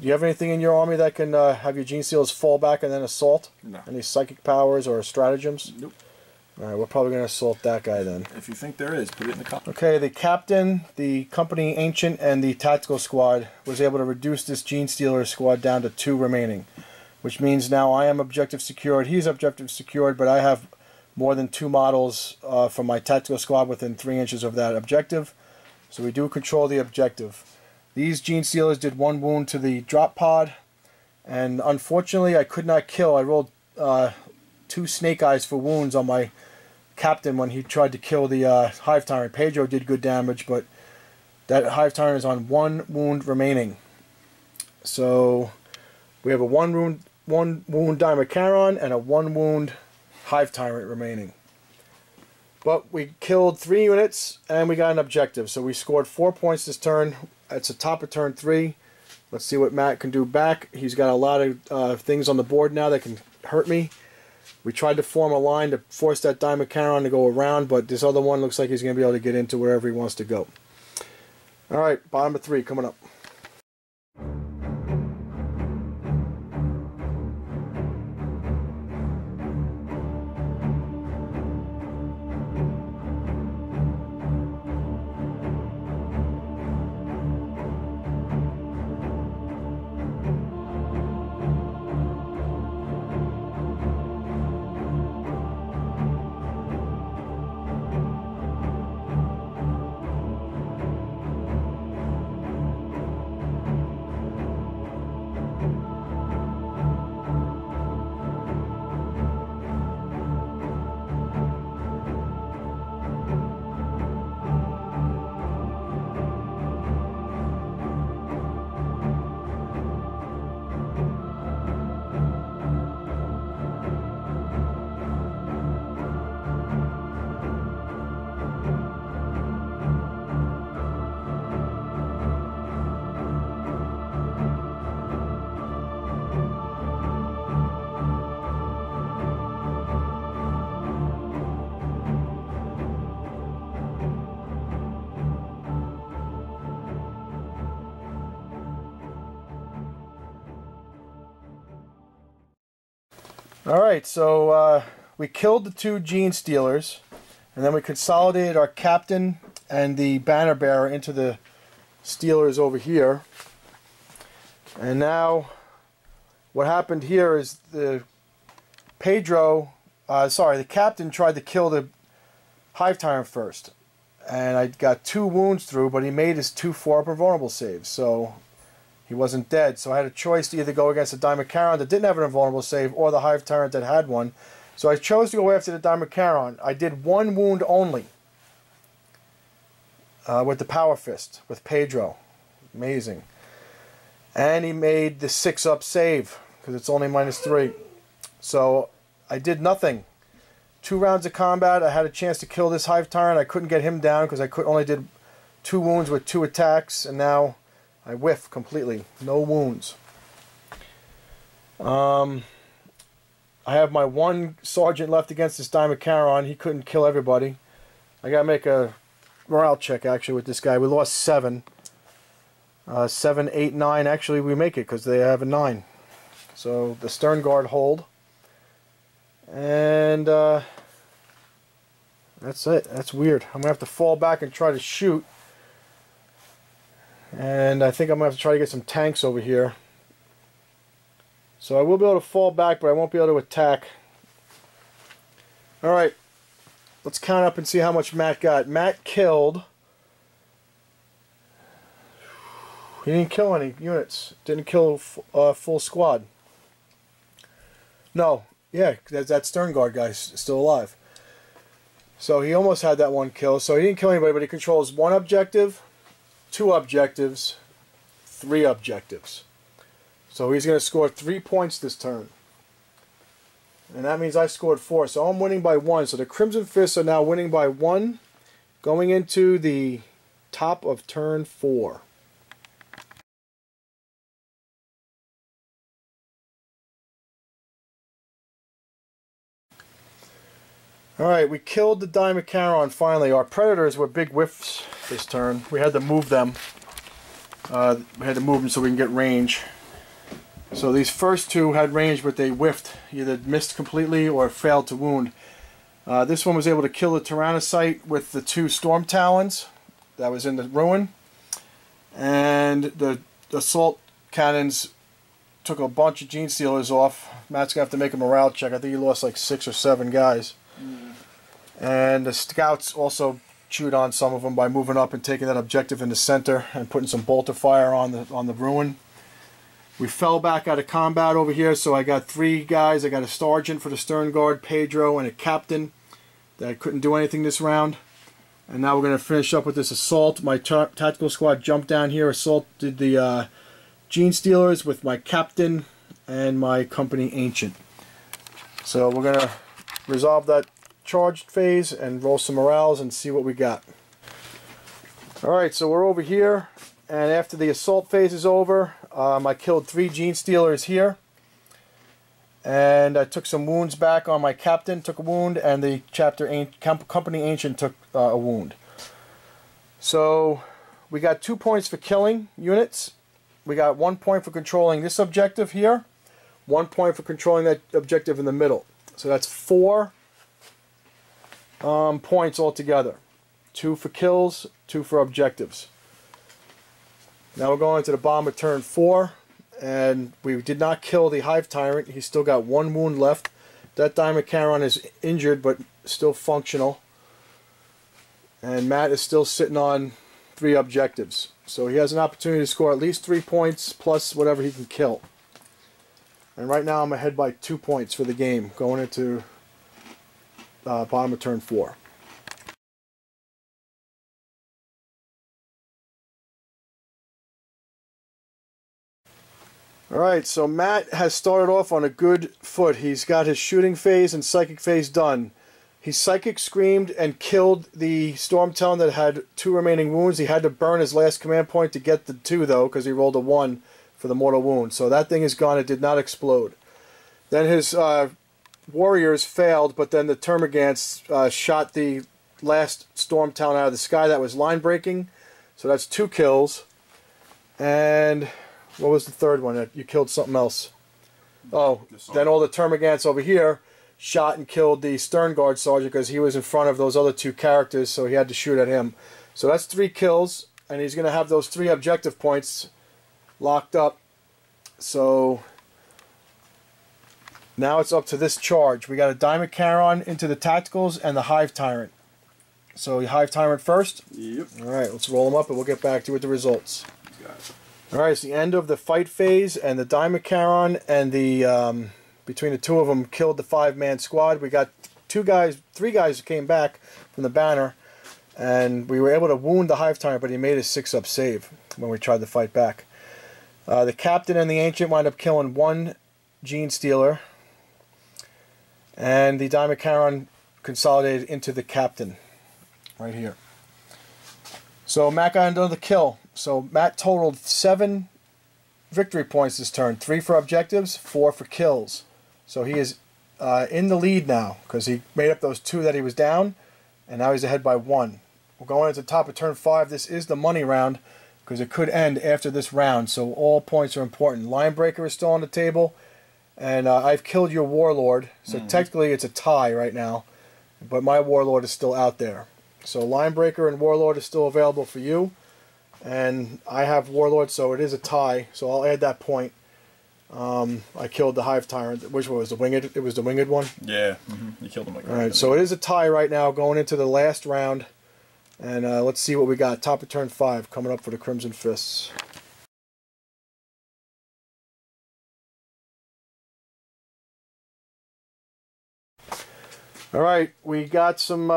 Do you have anything in your army that can have your gene stealers fall back and then assault? No. Any psychic powers or stratagems? Nope. Alright, we're probably going to assault that guy then. If you think there is, put it in the comments. Okay, the captain, the company ancient, and the tactical squad was able to reduce this gene stealer squad down to 2 remaining. Which means now I am objective secured, he's objective secured, but I have more than 2 models from my tactical squad within 3 inches of that objective. So we do control the objective. These gene stealers did 1 wound to the drop pod, and unfortunately I could not kill. I rolled 2 snake eyes for wounds on my captain when he tried to kill the hive tyrant. Pedro did good damage, but that hive tyrant is on 1 wound remaining. So we have a 1 wound Diamond and a 1 wound hive tyrant remaining. But we killed 3 units and we got an objective. So we scored 4 points this turn. It's the top of turn 3. Let's see what Matt can do back. He's got a lot of things on the board now that can hurt me. We tried to form a line to force that Diamond to go around, but this other one looks like he's going to be able to get into wherever he wants to go. Alright, bottom of 3 coming up. Alright, so we killed the 2 gene stealers, and then we consolidated our captain and the banner bearer into the stealers over here. And now what happened here is the captain tried to kill the hive tyrant first. And I got 2 wounds through, but he made his 2 4-up vulnerable saves, so he wasn't dead. So I had a choice to either go against the Diamond that didn't have an invulnerable save, or the hive tyrant that had one. So I chose to go after the Diamond. I did 1 wound only with the Power Fist, with Pedro. Amazing. And he made the 6-up save, because it's only -3. So I did nothing. 2 rounds of combat. I had a chance to kill this hive tyrant. I couldn't get him down because I only did 2 wounds with 2 attacks, and now I whiff completely. No wounds. I have my one sergeant left against this Diamond Charon. He couldn't kill everybody. I gotta make a morale check actually with this guy. We lost 7. 7, 8, 9. Actually, we make it because they have a 9. So the stern guard hold. And that's it. That's weird. I'm gonna have to fall back and try to shoot. And I think I'm gonna have to try to get some tanks over here. So I will be able to fall back, but I won't be able to attack. Alright, let's count up and see how much Matt got. Matt killed... He didn't kill any units. Didn't kill a full squad. No, yeah, that stern guard guy's still alive. So he almost had that one kill. So he didn't kill anybody, but he controls 1 objective, 2 objectives, 3 objectives. So he's going to score 3 points this turn. And that means I scored 4. So I'm winning by 1. So the Crimson Fists are now winning by 1 going into the top of turn 4. Alright, we killed the Diamond Charon finally. Our Predators were big whiffs this turn. We had to move them. We had to move them so we can get range. So these first 2 had range, but they whiffed. Either missed completely or failed to wound. This one was able to kill the Tyrannocyte with the 2 Storm Talons that was in the ruin. And the assault cannons took a bunch of Gene Stealers off. Matt's going to have to make a morale check. I think he lost like 6 or 7 guys. And the scouts also chewed on some of them by moving up and taking that objective in the center and putting some bolter fire on the ruin. We fell back out of combat over here, so I got 3 guys. I got a sergeant for the stern guard, Pedro, and a captain that couldn't do anything this round. And now we're going to finish up with this assault. My tactical squad jumped down here, assaulted the Gene Stealers with my captain and my company ancient. So we're going to resolve that charged phase and roll some morales and see what we got. Alright, so we're over here, and after the assault phase is over, I killed 3 Gene Stealers here, and I took some wounds back on my captain, took a wound, and the company ancient took a wound. So we got 2 points for killing units. We got 1 point for controlling this objective here, 1 point for controlling that objective in the middle. So that's 4 points altogether. 2 for kills, 2 for objectives. Now we're going to the bottom of turn 4, and we did not kill the Hive Tyrant. He's still got 1 wound left. That Diamond Charon is injured but still functional. And Matt is still sitting on 3 objectives. So he has an opportunity to score at least 3 points plus whatever he can kill. And right now I'm ahead by 2 points for the game going into bottom of turn 4. Alright, so Matt has started off on a good foot. He's got his shooting phase and psychic phase done. He psychic screamed and killed the Storm Talon that had 2 remaining wounds. He had to burn his last command point to get the 2 though, because he rolled a 1 for the mortal wound. So that thing is gone. It did not explode. Then his warriors failed, but then the Termagants shot the last Storm Talon out of the sky that was line breaking. So that's 2 kills. And what was the third one? You killed something else. Oh, then all the Termagants over here shot and killed the Stern Guard Sergeant because he was in front of those other 2 characters, so he had to shoot at him. So that's 3 kills, and he's going to have those 3 objective points locked up. So now it's up to this charge. We got a Diamond Charon into the Tacticals and the Hive Tyrant. So Hive Tyrant first? Yep. Alright, let's roll them up and we'll get back to you with the results. Got it. Alright, it's the end of the fight phase, and the Diamond Charon and the, between the 2 of them, killed the 5-man squad. We got 3 guys who came back from the banner, and we were able to wound the Hive Tyrant, but he made a 6-up save when we tried to fight back. The Captain and the Ancient wound up killing 1 Gene Stealer, and the Diamond Charon consolidated into the Captain, right here. So Matt got another kill. So Matt totaled 7 victory points this turn. 3 for objectives, 4 for kills. So he is in the lead now because he made up those 2 that he was down, and now he's ahead by 1. We're going into the top of turn 5. This is the money round because it could end after this round, so all points are important. Line breaker is still on the table, and I've killed your warlord, so technically it's a tie right now, but my warlord is still out there. So line breaker and warlord is still available for you, and I have warlord, so it is a tie, so I'll add that point. I killed the hive tyrant. Which one was the winged? It was the winged one? Yeah, you killed him like that. Alright, so it is a tie right now going into the last round. And let's see what we got. Top of turn 5 coming up for the Crimson Fists. Alright, we got some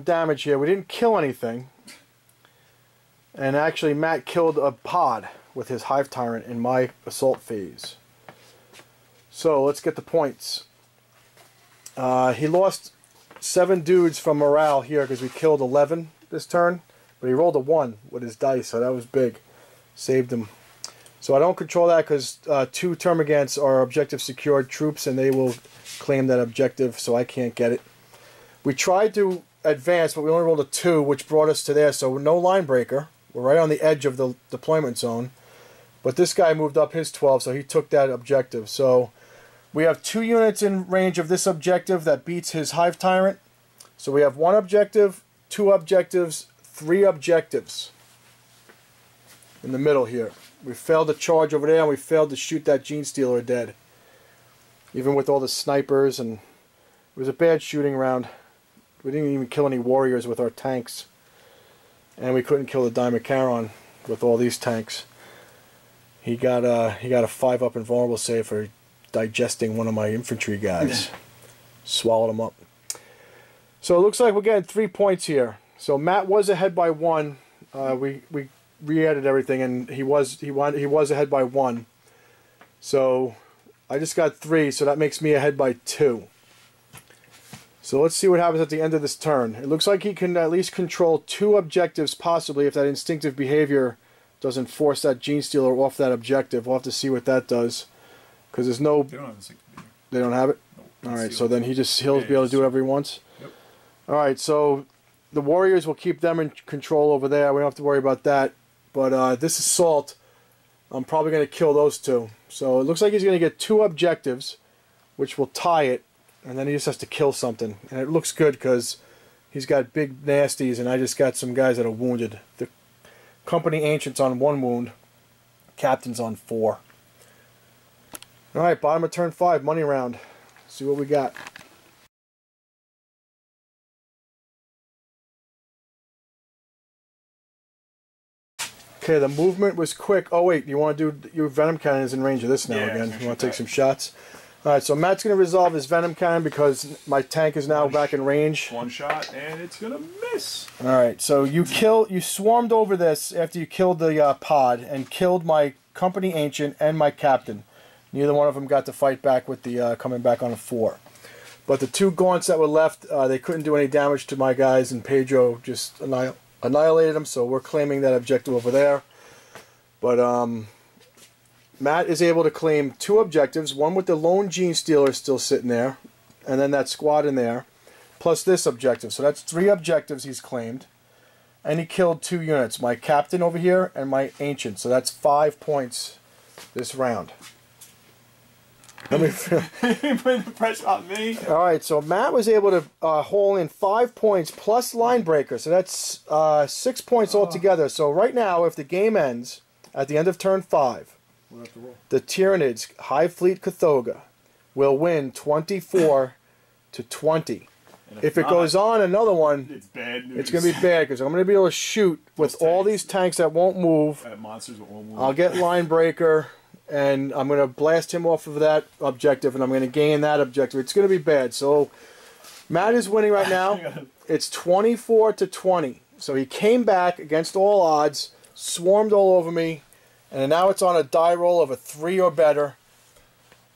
damage here. We didn't kill anything. And actually Matt killed a pod with his hive tyrant in my assault phase. So let's get the points. He lost 7 dudes from morale here because we killed 11 this turn, but he rolled a 1 with his dice, so that was big. Saved him. So I don't control that because 2 termagants are objective secured troops, and they will claim that objective, so I can't get it. We tried to advance, but we only rolled a 2, which brought us to there, so no line breaker. We're right on the edge of the deployment zone. But this guy moved up his 12, so he took that objective. So we have 2 units in range of this objective that beats his hive tyrant. So we have 1 objective, 2 objectives, 3 objectives in the middle here. We failed to charge over there, and we failed to shoot that Gene Stealer dead. Even with all the snipers, and it was a bad shooting round. We didn't even kill any warriors with our tanks. And we couldn't kill the Dimetaron with all these tanks. He got a 5-up invulnerable save for digesting one of my infantry guys. Swallowed him up. So it looks like we're getting 3 points here. So Matt was ahead by 1. We re-added everything, and he was ahead by 1. So I just got 3, so that makes me ahead by 2. So let's see what happens at the end of this turn. It looks like he can at least control 2 objectives, possibly, if that instinctive behavior doesn't force that Gene Stealer off that objective. We'll have to see what that does, because there's no. They don't have instinctive behavior. They don't have it. Nope, all right, so then he'll be able to do whatever he wants. Yep. All right, so the Warriors will keep them in control over there. We don't have to worry about that. But this assault, I'm probably going to kill those 2. So it looks like he's going to get 2 objectives, which will tie it. And then he just has to kill something. And it looks good because he's got big nasties, and I just got some guys that are wounded. The company ancient's on 1 wound. Captain's on 4. Alright, bottom of turn 5, money round. See what we got. Okay, the movement was quick. Oh wait, you want to do your Venom Cannon is in range of this now again. You want to take some shots? Alright, so Matt's going to resolve his Venom Cannon because my tank is now back in range. 1 shot, and it's going to miss. Alright, so you swarmed over this after you killed the pod and killed my company ancient and my captain. Neither one of them got to fight back with the coming back on a 4. But the 2 gaunts that were left, they couldn't do any damage to my guys, and Pedro just annihilated them, so we're claiming that objective over there. But Matt is able to claim 2 objectives, one with the lone Gene Stealer still sitting there, and then that squad in there, plus this objective. So that's 3 objectives he's claimed. And he killed 2 units, my captain over here and my ancient. So that's 5 points this round. Let me put the pressure on me. Alright, so Matt was able to haul in 5 points plus line breaker. So that's 6 points altogether. So right now, if the game ends at the end of turn 5, we'll have to roll. The Tyranids Hive Fleet Kathooga will win 24-20. If it goes on another one, it's bad news. It's going to be bad because I'm going to be able to shoot with all these tanks that won't move. Monsters that won't move. I'll get line breaker, and I'm going to blast him off of that objective, and I'm going to gain that objective. It's going to be bad. So Matt is winning right now. It's 24-20. So he came back against all odds, swarmed all over me, and now it's on a die roll of a 3 or better.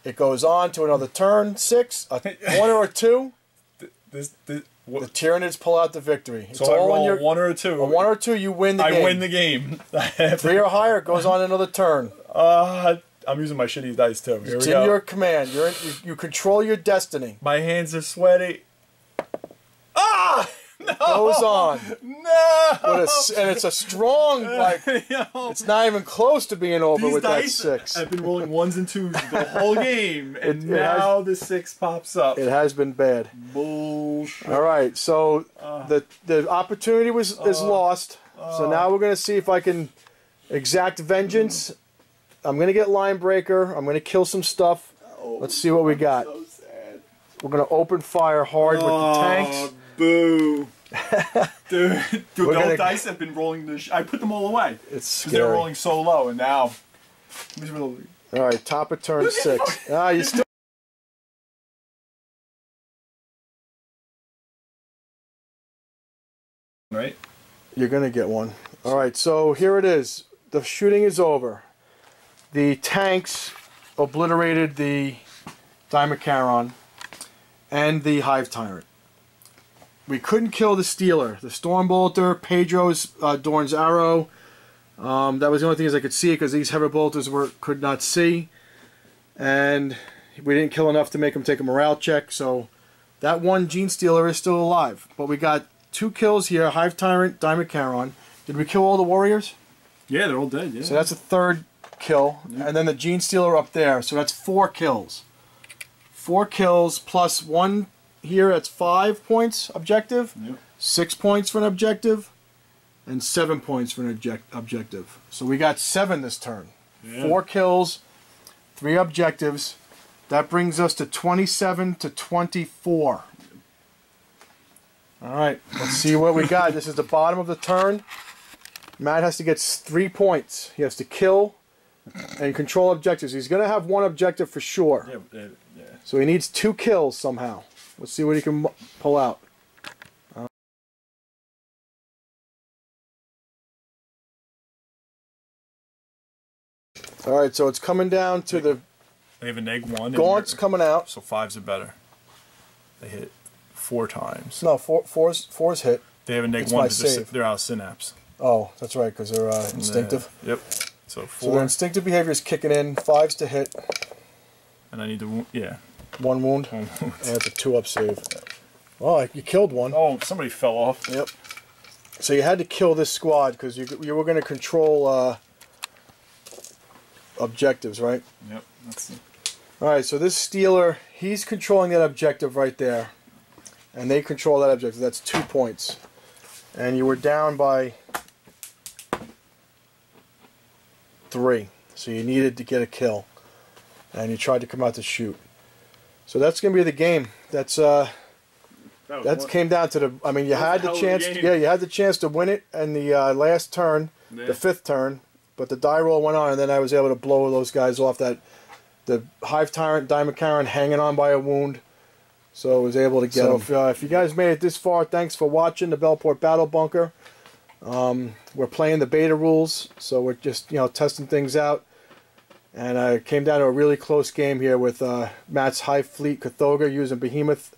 It goes on to another turn, 6, a 1 or a 2. The Tyranids pull out the victory. So it's all on your 1 or a 2. A 1 or 2, you win the game. I win the game. 3 or higher, it goes on another turn. I I'm using my shitty dice too. Here It's we in go. your command. You control your destiny. My hands are sweaty. Ah! No! Goes on. No! And it's a strong, like, it's not even close to being over These with that dice 6. I've been rolling 1s and 2s the whole game, and now the 6 pops up. It has been bad. Bullshit. All right, so the opportunity is lost. So now we're going to see if I can exact vengeance. I'm going to get line breaker. I'm going to kill some stuff. Let's see what we got. So sad. We're going to open fire hard with the tanks. Boo. Dude, those dice have been rolling I put them all away. It's because they're scary. rolling so low, and now. All right, top of turn 6. You still. Right? You're going to get one. All right, so here it is. The shooting is over. The tanks obliterated the Dimorcharon and the Hive Tyrant. We couldn't kill the Stealer. The Stormbolter, Pedro's Dorn's Arrow. That was the only thing I could see because these Heavy Bolters could not see. And we didn't kill enough to make him take a morale check. So that one Gene Stealer is still alive. But we got 2 kills here. Hive Tyrant, Dimorcharon. Did we kill all the warriors? Yeah, they're all dead, yeah. So that's a 3rd kill. Yeah. And then the Gene Stealer up there. So that's 4 kills. 4 kills plus 1 here. That's 5 points objective. Yep. 6 points for an objective. And 7 points for an objective. So we got 7 this turn. Yeah. 4 kills. 3 objectives. That brings us to 27 to 24. All right. Let's see what we got. This is the bottom of the turn. Matt has to get 3 points. He has to kill and control objectives. He's going to have 1 objective for sure. Yeah. So he needs 2 kills somehow. Let's see what he can pull out. All right, so it's coming down to the... They have a -1. Gaunt's coming out. So 5s are better. They hit 4 times. No, four's hit. They have a -1 because they're out of synapse. Oh, that's right, because they're instinctive. Yep. So 4. So their instinctive behavior is kicking in. 5's to hit. And I need to, yeah. 1 wound. 1 wound. And it's a 2-up save. Oh, you killed 1. Oh, somebody fell off. Yep. So you had to kill this squad because you were going to control objectives, right? Yep. All right, so this Stealer, he's controlling that objective right there. And they control that objective. That's 2 points. And you were down by 3. So you needed to get a kill. And you tried to come out to shoot. So that's going to be the game. That came down to the... I mean, you had the chance... Yeah, you had the chance to win it in the last turn, the 5th turn. But the die roll went on, and then I was able to blow those guys off. The Hive Tyrant, Dimorcharon hanging on by a wound. So I was able to get them. If you guys made it this far, thanks for watching the Bellport Battle Bunker. We're playing the beta rules, so we're just testing things out. And I came down to a really close game here with Matt's High Fleet Kathooga using Behemoth.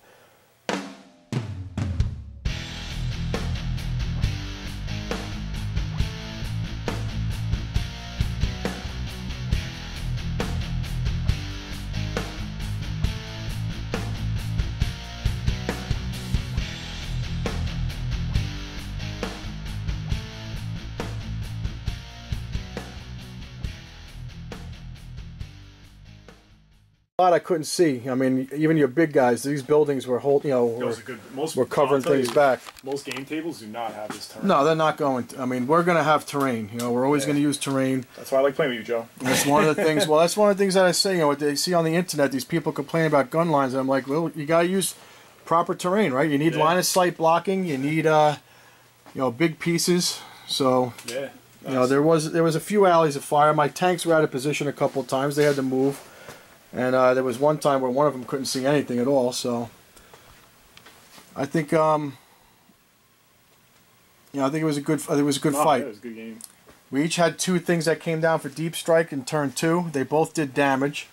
I couldn't see. I mean, even your big guys, these buildings were were covering things back. Most game tables do not have this terrain. No, they're not going to. I mean, we're going to have terrain. We're always going to use terrain. That's why I like playing with you, Joe. That's one of the things. Well, that's one of the things that I say. What they see on the internet, these people complain about gun lines. And I'm like, well, you got to use proper terrain, right? You need line of sight blocking. You need, big pieces. So, there was a few alleys of fire. My tanks were out of position a couple of times. They had to move. And there was one time where one of them couldn't see anything at all. So I think I think it was a good fight. It was a good game. We each had 2 things that came down for deep strike in turn 2. They both did damage,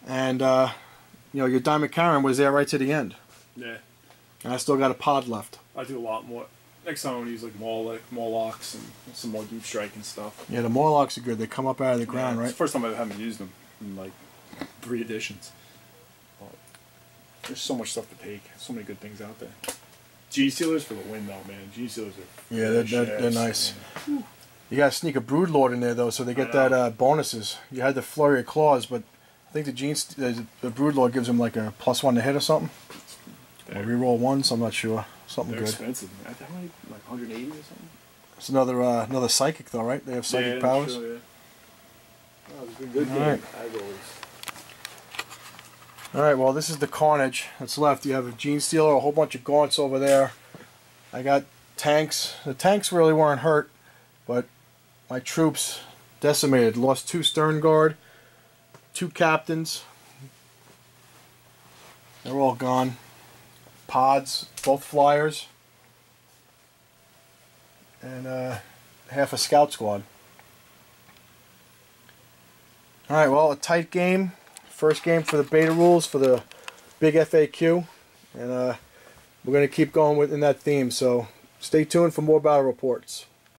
and your Dimorcharon was there right to the end. Yeah. And I still got a pod left. I do a lot more. next time I'm gonna use like Morlocks and some more deep strike and stuff. Yeah, the Morlocks are good. They come up out of the ground, right? It's the first time I haven't used them in like 3 editions. But there's so much stuff to take. So many good things out there. Gene Stealers for the win though, man. Gene Stealers are they're nice. You gotta sneak a Broodlord in there though, so they get that bonuses. You had the Flurry of Claws, but I think the Broodlord gives them like a +1 to hit or something. Or reroll ones, I'm not sure. Something They're good. Expensive. I think like 180 or something. It's another psychic though, right? They have psychic powers. Sure, yeah. Oh, it's been a good game, Right. as always. Alright, well this is the carnage that's left. You have a Gene Stealer, a whole bunch of gaunts over there. I got tanks. The tanks really weren't hurt, but my troops decimated. Lost 2 Stern Guard, 2 captains. They're all gone. Pods, both flyers. And half a scout squad. Alright, well, a tight game. First game for the beta rules for the big FAQ. And we're going to keep going within that theme. So stay tuned for more battle reports.